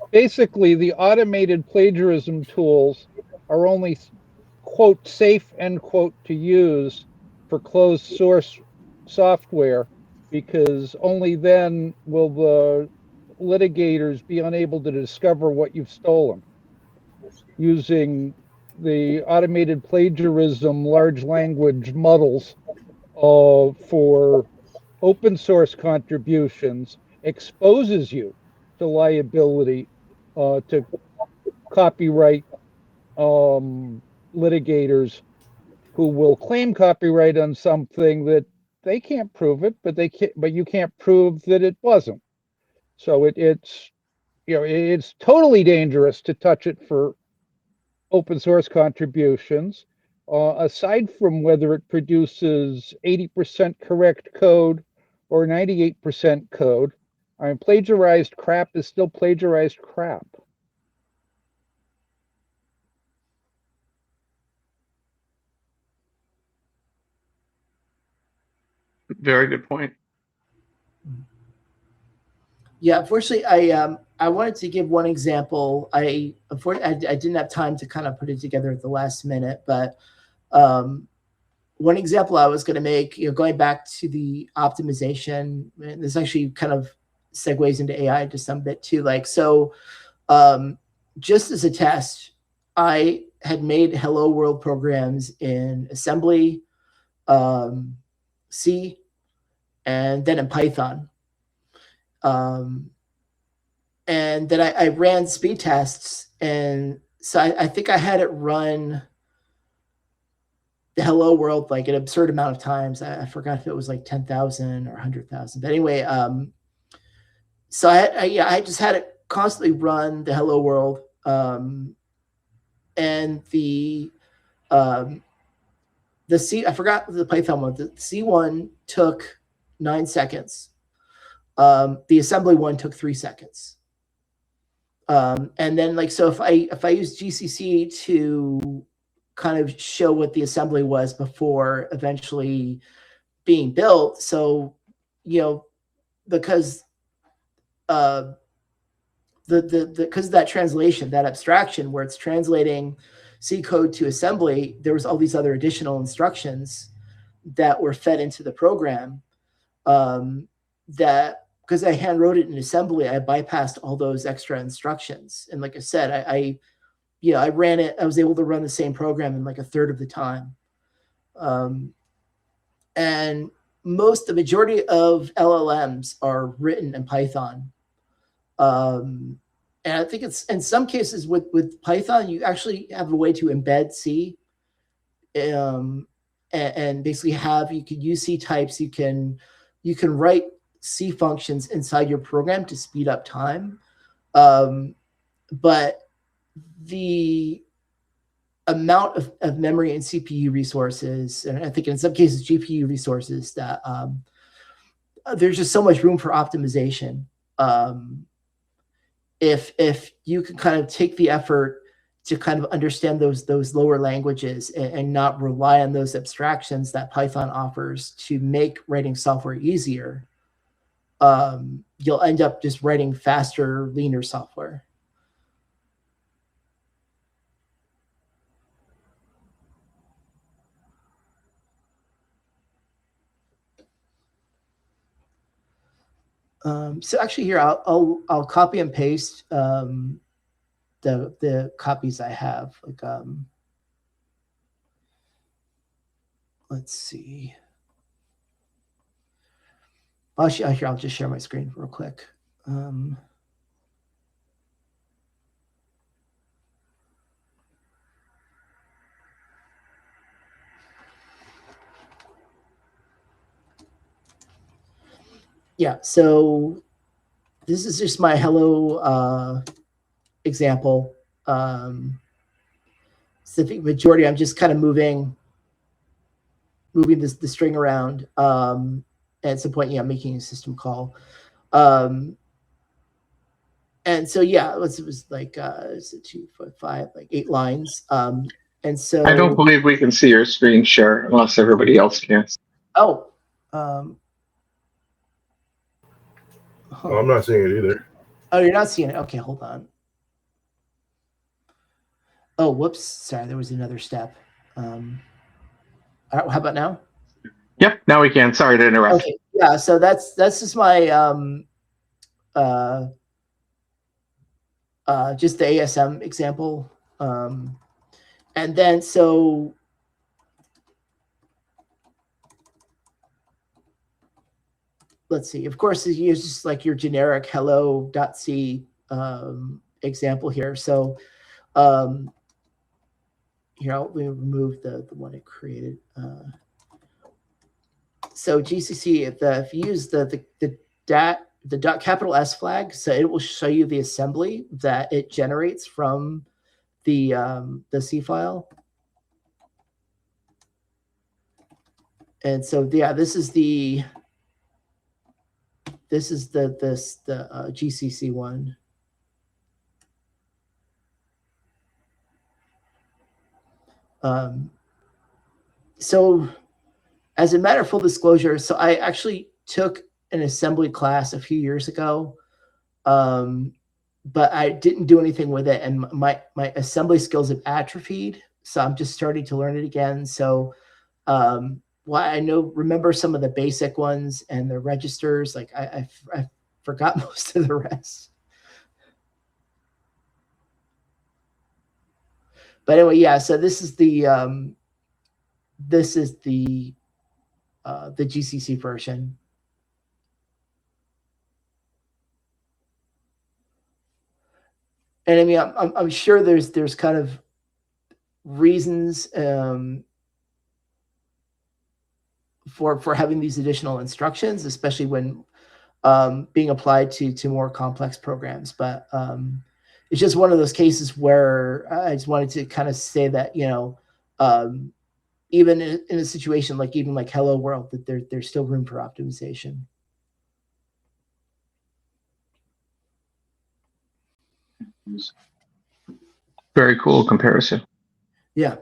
Basically, the automated plagiarism tools are only, quote, safe, end quote, to use for closed source software, because only then will the litigators be unable to discover what you've stolen. Using the automated plagiarism large language models for open source contributions exposes you to liability to copyright litigators who will claim copyright on something that they can't prove it, but you can't prove that it wasn't. So it's totally dangerous to touch it for open source contributions. Aside from whether it produces 80% correct code or 98% code, I mean, plagiarized crap is still plagiarized crap. Very good point. Yeah, unfortunately, I wanted to give one example. Unfortunately, I didn't have time to kind of put it together at the last minute, but one example I was going to make, going back to the optimization, and this actually kind of segues into AI to some bit too. Just as a test, I had made hello world programs in assembly, C, and then in Python. And then I ran speed tests, and so I think I had it run the hello world like an absurd amount of times. I forgot if it was like 10,000 or 100,000. But anyway, so I just had it constantly run the hello world, and the C, I forgot the Python one. The C one took 9 seconds. The assembly one took 3 seconds. And then so if I use GCC to kind of show what the assembly was before eventually being built, so because because of that translation, that abstraction where it's translating C code to assembly, there was all these other additional instructions that were fed into the program, that because I hand wrote it in assembly, I bypassed all those extra instructions. And like I said, I ran it. I was able to run the same program in like a third of the time. And the majority of LLMs are written in Python. And I think it's in some cases with Python, you actually have a way to embed C, and basically you can use C types. You can write C functions inside your program to speed up time. But the amount of memory and CPU resources, and I think in some cases GPU resources, that there's just so much room for optimization. If you can kind of take the effort to kind of understand those lower languages and not rely on those abstractions that Python offers to make writing software easier, you'll end up just writing faster, leaner software. So actually here, I'll copy and paste the copies I have. Like, let's see. Here, I'll just share my screen real quick. Yeah, so this is just my hello example. So the majority, I'm just kind of moving the string around. At some point, yeah, I'm making a system call. And so, yeah, it was like, is it 2, 4, 5, like 8 lines. And so I don't believe we can see your screen share unless everybody else can. Oh. Oh, I'm not seeing it either. Oh, you're not seeing it? Okay, hold on. Oh, whoops. Sorry, there was another step. All right, how about now? Yep, now we can. Sorry to interrupt. Okay, yeah, so that's just my just the ASM example. And then so let's see. Of course, you use just like your generic hello.c example here. So here, I'll remove the one I created. So GCC, if you use the .S flag, so it will show you the assembly that it generates from the C file. And so yeah, this is the GCC one. So as a matter of full disclosure, so I actually took an assembly class a few years ago, but I didn't do anything with it, and my assembly skills have atrophied. So I'm just starting to learn it again. So I remember some of the basic ones and the registers. Like I forgot most of the rest. But anyway, yeah. So this is the GCC version. And I mean, I'm sure there's kind of reasons for having these additional instructions, especially when being applied to more complex programs. But it's just one of those cases where I just wanted to kind of say that, you know, even in a situation like Hello World, that there's still room for optimization. Very cool comparison. Yeah.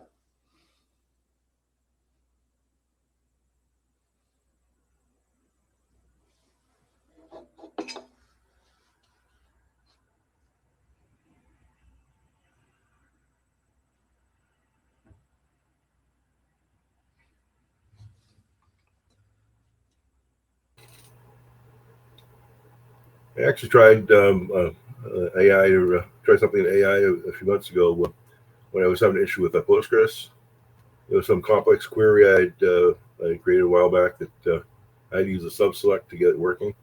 I actually tried AI to try something in AI a few months ago when I was having an issue with Postgres. There was some complex query I created a while back that I had to use a subselect to get it working.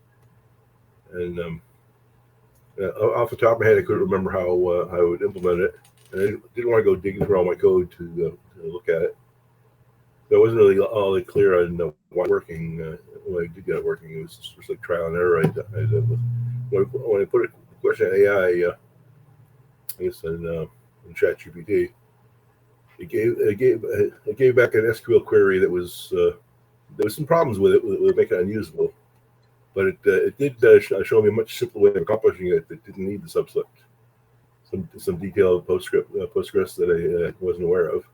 And off the top of my head, I couldn't remember how I would implement it. And I didn't want to go digging through all my code to look at it. So I wasn't really all that clear on why working. When I did get it working, it was just like trial and error. When I put a question at AI, I guess in ChatGPT, it gave back an SQL query that was there was some problems with it, with making it unusable. But it did show me a much simpler way of accomplishing it that didn't need the subselect. some detailed Postgres that I wasn't aware of.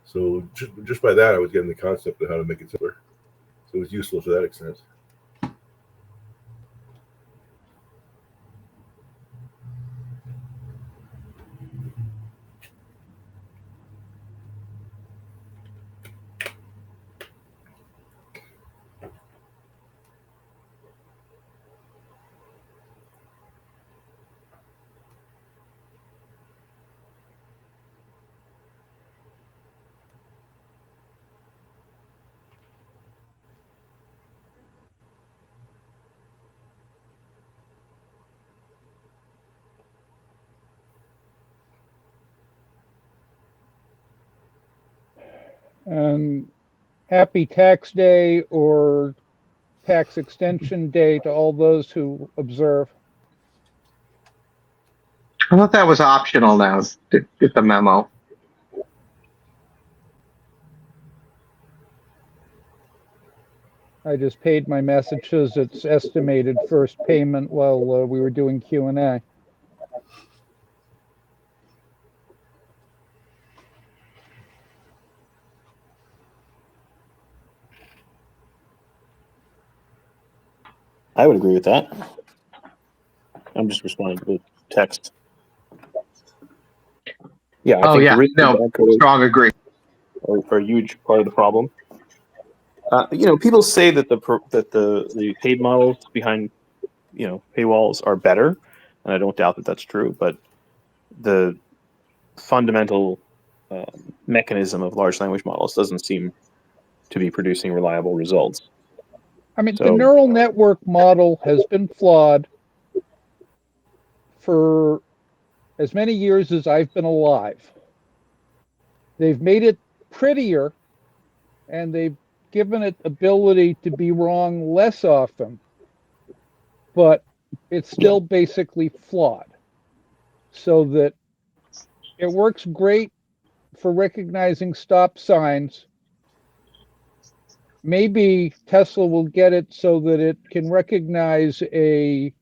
So just by that, I was getting the concept of how to make it simpler. So it was useful to that extent. And happy tax day or tax extension day to all those who observe. I thought that was optional now. Get the memo. I just paid my Massachusetts estimated first payment while we were doing Q&A. I would agree with that. I'm just responding to the text. Yeah, I think the risk of bad code strong agree. are a huge part of the problem. People say that the paid models behind paywalls are better, and I don't doubt that that's true. But the fundamental mechanism of large language models doesn't seem to be producing reliable results. I mean, the neural network model has been flawed for as many years as I've been alive. They've made it prettier, and they've given it ability to be wrong less often, but it's still basically flawed. So that it works great for recognizing stop signs. Maybe Tesla will get it so that it can recognize a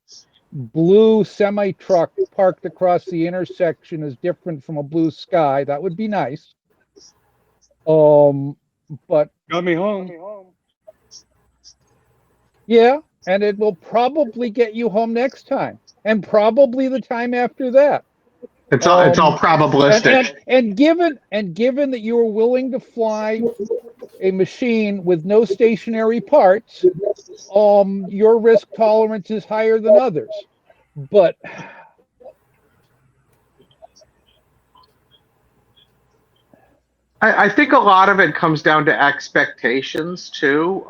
blue semi-truck parked across the intersection as different from a blue sky. That would be nice. But got me home. Yeah, and it will probably get you home next time, and probably the time after that. It's all probabilistic. And given that you are willing to fly a machine with no stationary parts, your risk tolerance is higher than others. But I think a lot of it comes down to expectations too.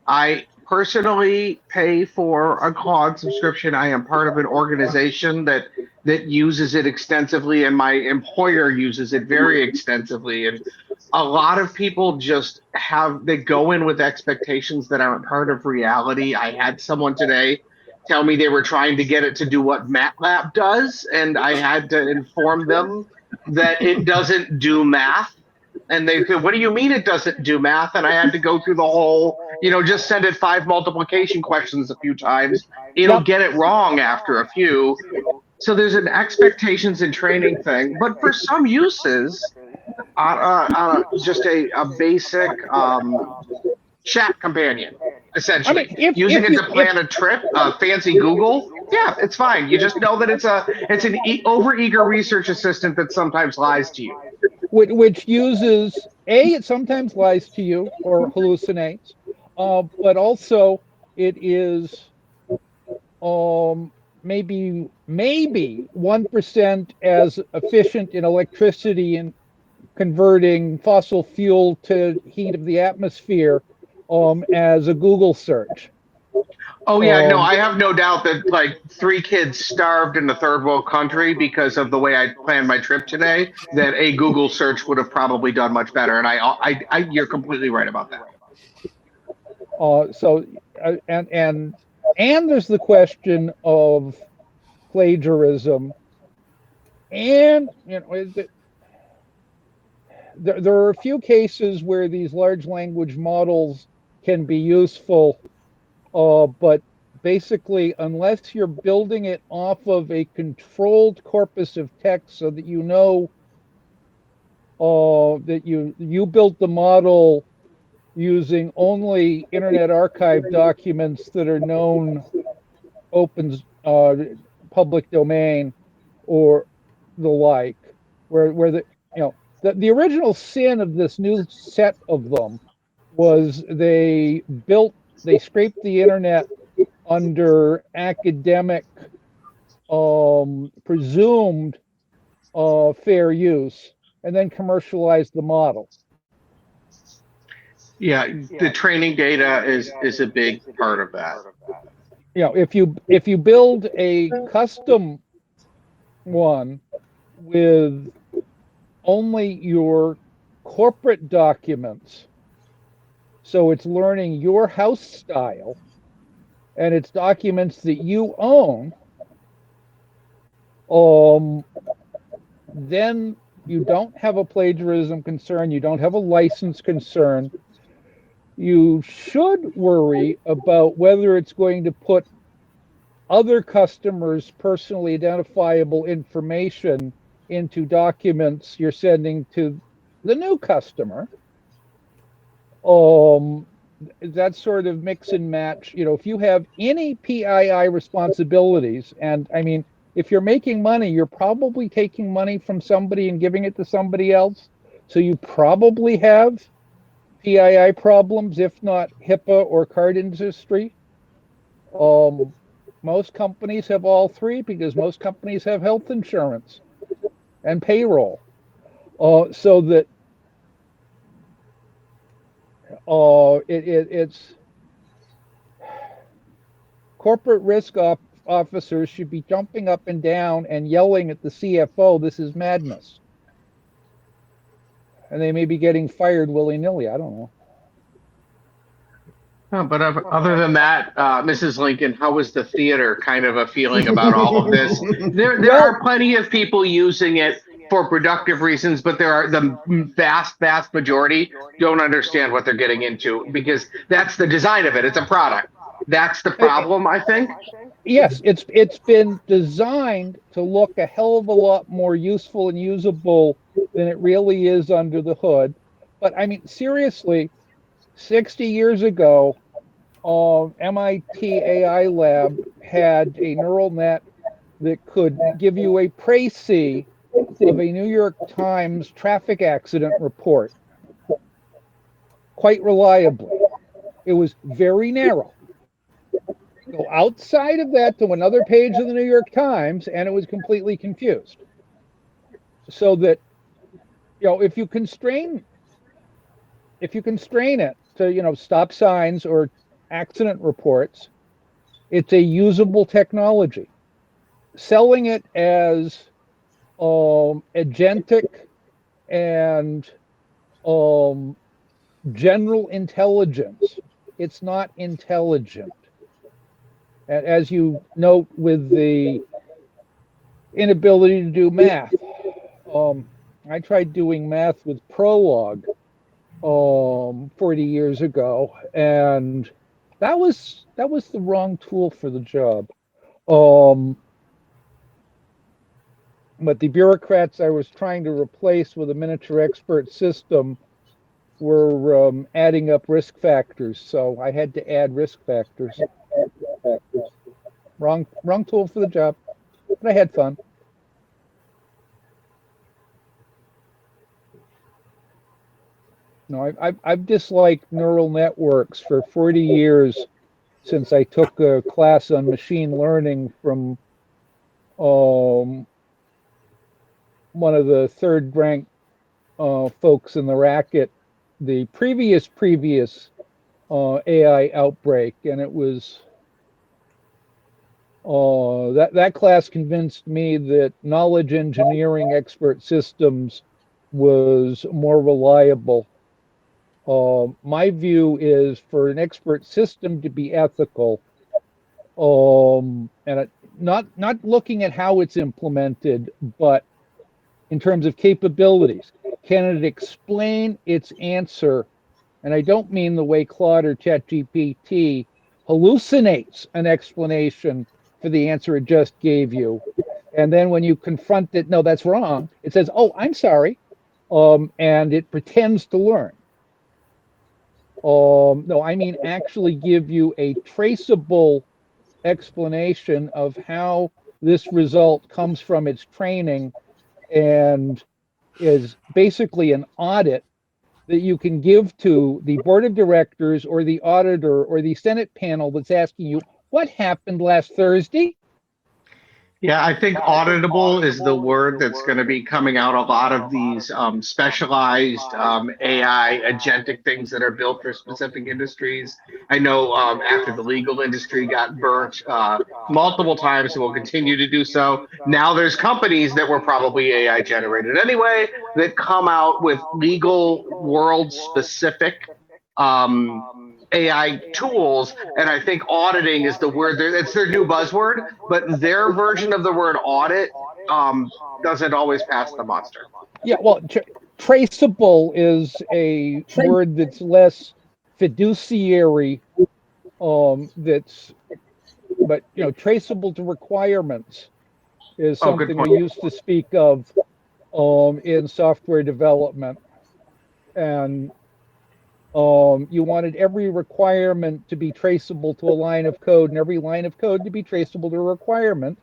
I personally pay for a Claude subscription. I am part of an organization that uses it extensively, and my employer uses it very extensively. And a lot of people just they go in with expectations that aren't part of reality. I had someone today tell me they were trying to get it to do what MATLAB does, and I had to inform them that it doesn't do math. And they said, what do you mean it doesn't do math? And I had to go through the whole, just send it 5 multiplication questions a few times. It'll get it wrong after a few. So there's an expectations and training thing. But for some uses, just a basic chat companion, essentially. Using it to plan a trip, fancy Google, yeah, it's fine. You just know that it's an overeager research assistant that sometimes lies to you. Which uses it sometimes lies to you or hallucinates, but also it is maybe 1% as efficient in electricity and converting fossil fuel to heat of the atmosphere as a Google search. Oh yeah, no, I have no doubt that like 3 kids starved in a third world country because of the way I planned my trip today, that a Google search would have probably done much better. And I you're completely right about that. And there's the question of plagiarism, and there are a few cases where these large language models can be useful, but basically, unless you're building it off of a controlled corpus of text so that you know that you built the model using only Internet Archive documents that are known open public domain or the like, where the original sin of this new set of them was they scraped the internet under academic presumed fair use and then commercialized the model. Yeah, the training data is a big part of that. If you build a custom one with only your corporate documents, so it's learning your house style and it's documents that you own, then you don't have a plagiarism concern, you don't have a license concern. You should worry about whether it's going to put other customers' personally identifiable information into documents you're sending to the new customer. That sort of mix and match. If you have any PII responsibilities, and I mean, if you're making money, you're probably taking money from somebody and giving it to somebody else. So you probably have PII problems, if not HIPAA or card industry. Most companies have all three because most companies have health insurance and payroll. So that it's corporate risk officers should be jumping up and down and yelling at the CFO, "This is madness." And they may be getting fired willy-nilly. I don't know. But other than that, Mrs. Lincoln, how was the theater kind of a feeling about all of this? There are plenty of people using it for productive reasons, but there are the vast majority don't understand what they're getting into because that's the design of it. It's a product. That's the problem, I think. Yes, it's been designed to look a hell of a lot more useful and usable than it really is under the hood. But I mean, seriously, 60 years ago, MIT AI Lab had a neural net that could give you a précis of a New York Times traffic accident report quite reliably. It was very narrow. Go outside of that to another page of the New York Times, and it was completely confused. So that, if you constrain it to, stop signs or accident reports, it's a usable technology. Selling it as agentic and general intelligence, it's not intelligent. And as you note with the inability to do math, I tried doing math with Prolog 40 years ago, and that was the wrong tool for the job. But the bureaucrats I was trying to replace with a miniature expert system were adding up risk factors, so I had to add risk factors. Wrong tool for the job, but I had fun. No, I've disliked neural networks for 40 years since I took a class on machine learning from one of the third-ranked folks in the racket, the previous AI outbreak, and it was that class convinced me that knowledge engineering expert systems was more reliable. My view is for an expert system to be ethical, and not looking at how it's implemented, but in terms of capabilities. Can it explain its answer? And I don't mean the way Claude or ChatGPT hallucinates an explanation for the answer it just gave you. And then when you confront it, no, that's wrong, it says, oh, I'm sorry. And it pretends to learn. No, I mean actually give you a traceable explanation of how this result comes from its training and is basically an audit that you can give to the board of directors or the auditor or the Senate panel that's asking you, what happened last Thursday? Yeah, I think auditable is the word that's going to be coming out. A lot of these specialized AI agentic things that are built for specific industries. I know after the legal industry got burnt multiple times and will continue to do so, now there's companies that were probably AI generated anyway that come out with legal world specific AI tools, and I think auditing is the word. It's their new buzzword, but their version of the word audit doesn't always pass the muster. Yeah, well, traceable is a word that's less fiduciary. But traceable to requirements is something we used to speak of in software development, and you wanted every requirement to be traceable to a line of code and every line of code to be traceable to a requirement.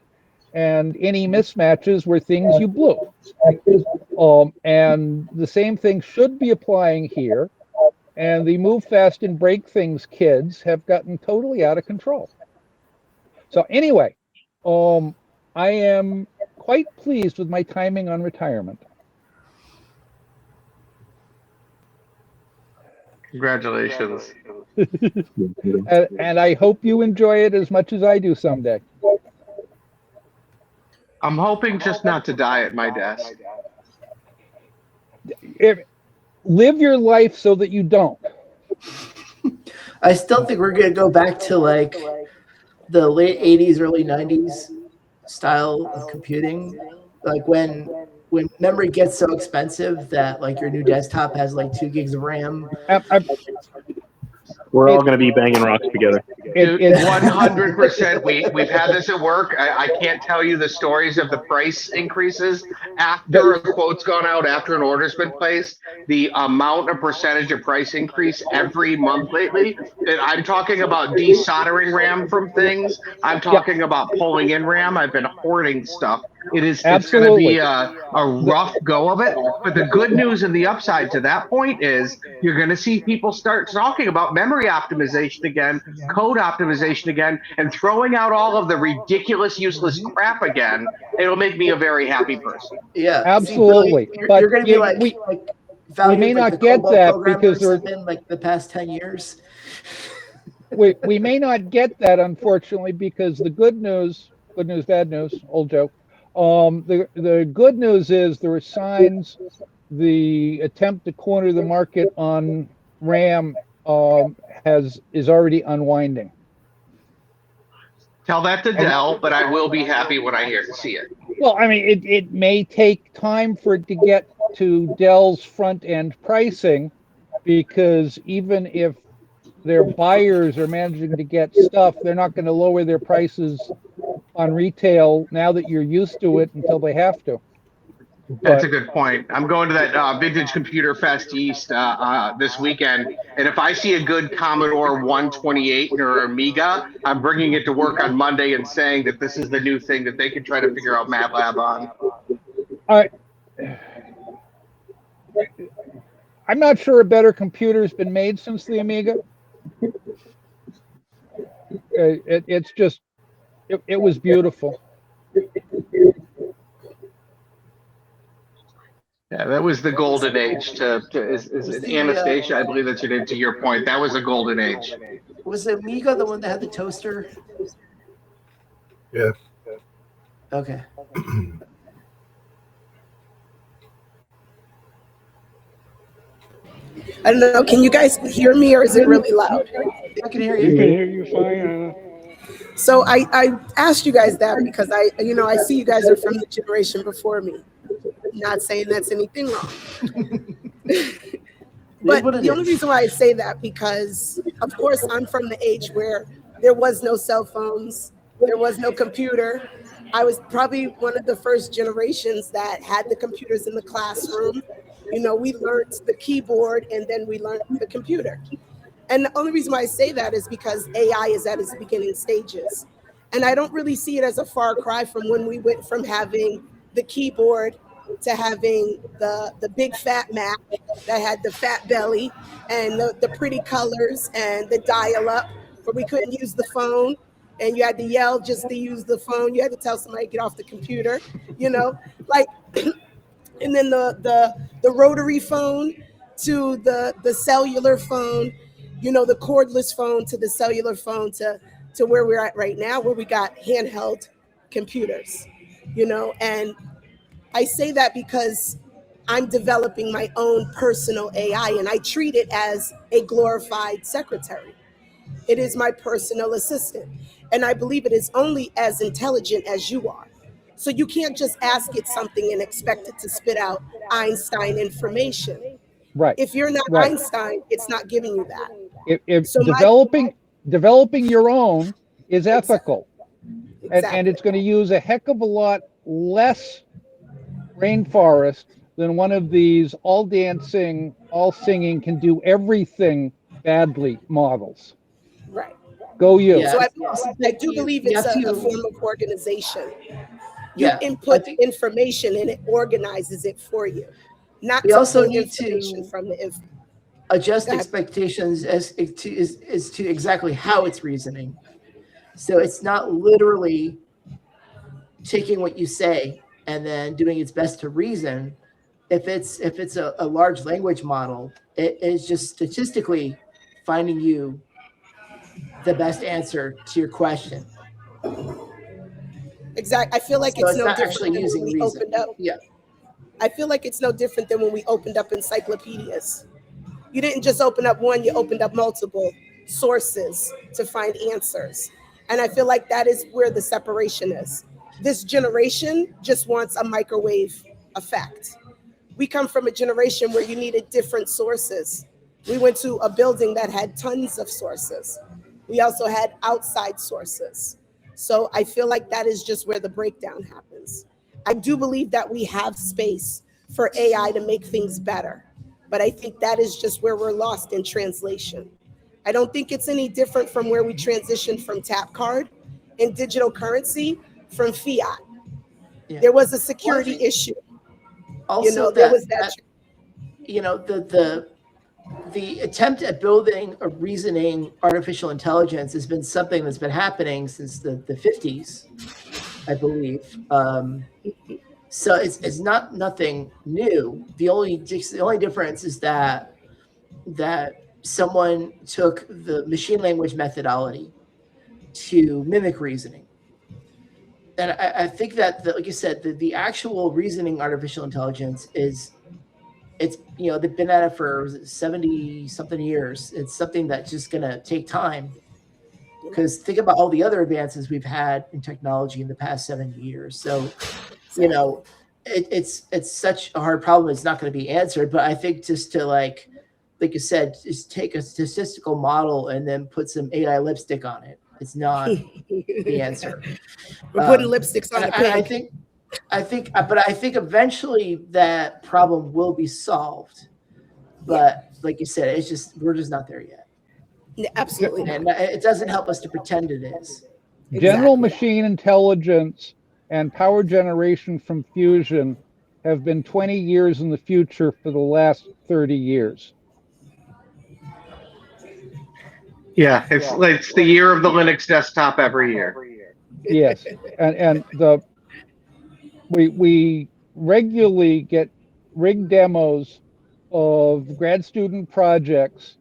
And any mismatches were things you blew. And the same thing should be applying here. And the move fast and break things kids have gotten totally out of control. So anyway, I am quite pleased with my timing on retirement. Congratulations. And I hope you enjoy it as much as I do someday. I'm hoping just not to die at my desk. Live your life so that you don't. I still think we're going to go back to like the late 80s, early 90s style of computing. Like when memory gets so expensive that like your new desktop has like 2 gigs of RAM. We're all going to be banging rocks together. 100%. We've had this at work. I can't tell you the stories of the price increases after a quote's gone out, after an order's been placed. The amount of percentage of price increase every month lately. And I'm talking about desoldering RAM from things. I'm talking about pulling in RAM. I've been hoarding stuff. It's going to be a rough go of it. But the good news and the upside to that point is you're going to see people start talking about memory optimization again, code optimization again, and throwing out all of the ridiculous, useless crap again. It'll make me a very happy person. Yeah, absolutely. You're going to be like we may not get that because they're in like the past 10 years. we may not get that, unfortunately, because the good news, bad news, old joke. The good news is there are signs the attempt to corner the market on RAM is already unwinding. Tell that to Dell, but I will be happy when I see it. Well, I mean, it may take time for it to get to Dell's front end pricing, because even if their buyers are managing to get stuff, they're not going to lower their prices on retail now that you're used to it until they have to. That's a good point. I'm going to that Vintage Computer Fest East this weekend, and if I see a good Commodore 128 or Amiga, I'm bringing it to work on Monday and saying that this is the new thing that they can try to figure out MATLAB on. I'm not sure a better computer's been made since the Amiga. It's just, it was beautiful. Yeah, that was the golden age. Is Anastasia, I believe that's your name, to your point. That was a golden age. Was the Amiga the one that had the toaster? Yeah. Okay. I don't know. Can you guys hear me, or is it really loud? I can hear you. We can hear you fine. So I asked you guys that because I see you guys are from the generation before me. Not saying that's anything wrong. But the only reason why I say that, because of course I'm from the age where There was no cell phones. There was no computer. I was probably one of the first generations that had the computers in the classroom. You know, we learned the keyboard and then we learned the computer. And the only reason why I say that is because AI is at its beginning stages. And I don't really see it as a far cry from when we went from having the keyboard to having the big fat Mac that had the fat belly and the pretty colors and the dial up where we couldn't use the phone and you had to yell just to use the phone. You had to tell somebody to get off the computer, you know, like, and then the rotary phone to the cellular phone, you know, the cordless phone to the cellular phone to where we're at right now, where we got handheld computers, you know. And I say that because I'm developing my own personal AI and I treat it as a glorified secretary. It is my personal assistant. And I believe it is only as intelligent as you are. So you can't just ask it something and expect it to spit out Einstein information. Right. If you're not Right. Einstein, it's not giving you that. If So developing your own is ethical. Exactly. And it's going to use a heck of a lot less rainforest than one of these all dancing, all singing, can do everything badly models. Right. Go you. Yeah. So Yes, I do believe you it's have a to- form of organization. You Yeah, I input think information and it organizes it for you. Not we to also pull need information to from the adjust Go ahead. expectations as to exactly how it's reasoning. So it's not literally taking what you say and then doing its best to reason. If it's a large language model, it is just statistically finding you the best answer to your question. Exactly. I feel like So it's no not different actually than using when we reason. opened up. Yeah. I feel like it's no different than when we opened up encyclopedias. You didn't just open up one, you opened up multiple sources to find answers. And I feel like that is where the separation is. This generation just wants a microwave effect. We come from a generation where you needed different sources. We went to a building that had tons of sources. We also had outside sources. So I feel like that is just where the breakdown happens. I do believe that we have space for AI to make things better, but I think that is just where we're lost in translation. I don't think it's any different from where we transitioned from tap card and digital currency from fiat. Yeah. There was a security issue. Also, You know, there was that. The attempt at building a reasoning artificial intelligence has been something that's been happening since the 50s, I believe. So it's not nothing new. The only difference is that someone took the machine language methodology to mimic reasoning. And I think that, like you said, the actual reasoning artificial intelligence it's they've been at it for 70 something years. It's something that's just going to take time, because think about all the other advances we've had in technology in the past 70 years. So it's such a hard problem, it's not going to be answered. But I think just to like you said, just take a statistical model and then put some AI lipstick on it. It's not the answer. We're putting lipsticks on the pig. I think eventually that problem will be solved. But like you said, we're just not there yet. Yeah, absolutely. And it doesn't help us to pretend it is. General machine intelligence and power generation from fusion have been 20 years in the future for the last 30 years. Yeah, it's the year of the Linux desktop every year. Yes, and we regularly get rig demos of grad student projects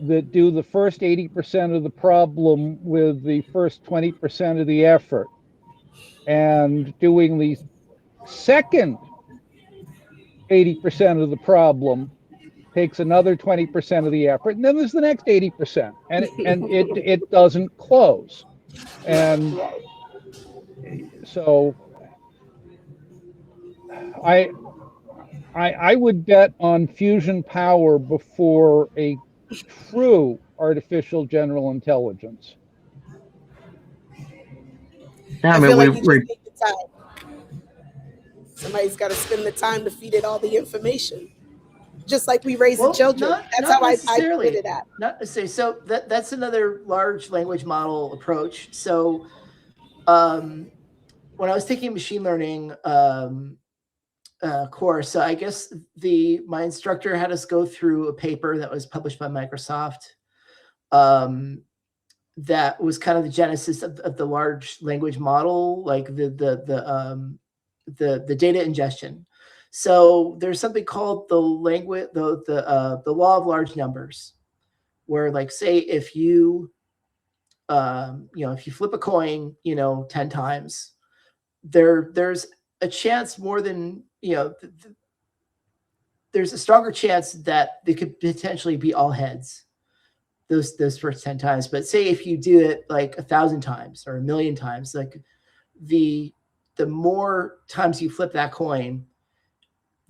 that do the first 80% of the problem with the first 20% of the effort, and doing the second 80% of the problem takes another 20% of the effort, and then there's the next 80%, and it doesn't close. And so I would bet on fusion power before a true artificial general intelligence. Yeah, I I mean, feel like we you just need the time. Somebody's got to spend the time to feed it all the information. Just like we raise the Well, children. That's not how I put necessarily. it at. Not necessarily. So that's another large language model approach. So when I was taking machine learning course, so I guess my instructor had us go through a paper that was published by Microsoft. That was kind of the genesis of the large language model, like the data ingestion. So there's something called the law of large numbers, where, like, say if you if you flip a coin 10 times, there's a chance more than there's a stronger chance that they could potentially be all heads those first 10 times. But say if you do it like 1,000 times or 1,000,000 times, like the more times you flip that coin,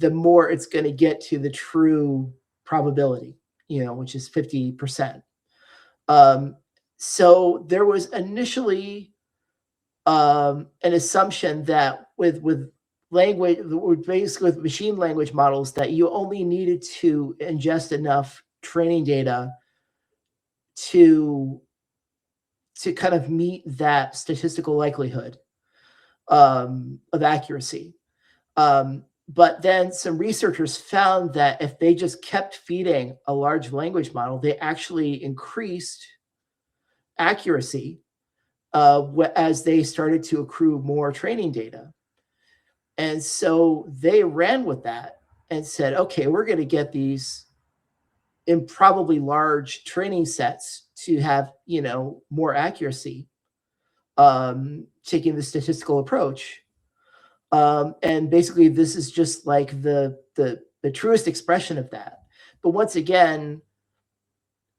the more it's going to get to the true probability, which is 50%. So there was initially an assumption that with language, basically with machine language models, that you only needed to ingest enough training data to kind of meet that statistical likelihood of accuracy. But then some researchers found that if they just kept feeding a large language model, they actually increased accuracy as they started to accrue more training data. And so they ran with that and said, okay, we're going to get these improbably large training sets to have, more accuracy, taking the statistical approach. And basically this is just like the truest expression of that. But once again,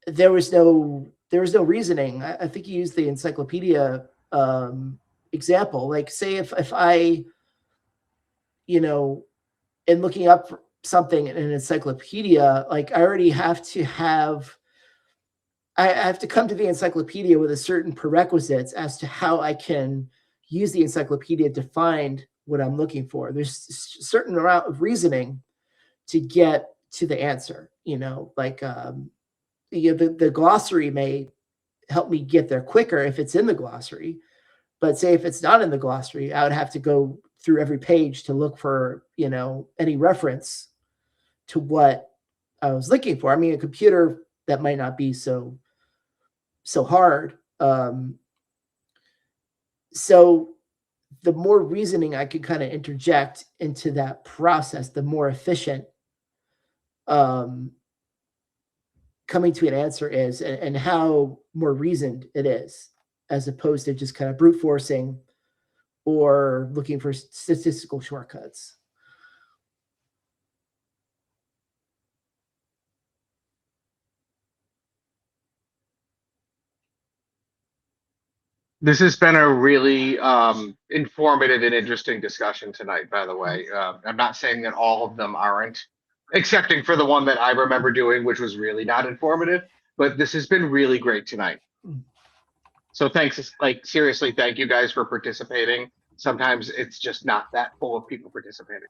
there was no reasoning. I think you used the encyclopedia example. Like, say if I, in looking up something in an encyclopedia, like I already have to come to the encyclopedia with a certain prerequisites as to how I can use the encyclopedia to find what I'm looking for. There's a certain amount of reasoning to get to the answer, like the glossary may help me get there quicker if it's in the glossary. But say if it's not in the glossary, I would have to go through every page to look for, any reference to what I was looking for. I mean, a computer, that might not be so hard. So the more reasoning I could kind of interject into that process, the more efficient coming to an answer is, and how more reasoned it is, as opposed to just kind of brute forcing or looking for statistical shortcuts. This has been a really informative and interesting discussion tonight, by the way. I'm not saying that all of them aren't, excepting for the one that I remember doing, which was really not informative, but this has been really great tonight. So thanks, like, seriously, thank you guys for participating. Sometimes it's just not that full of people participating.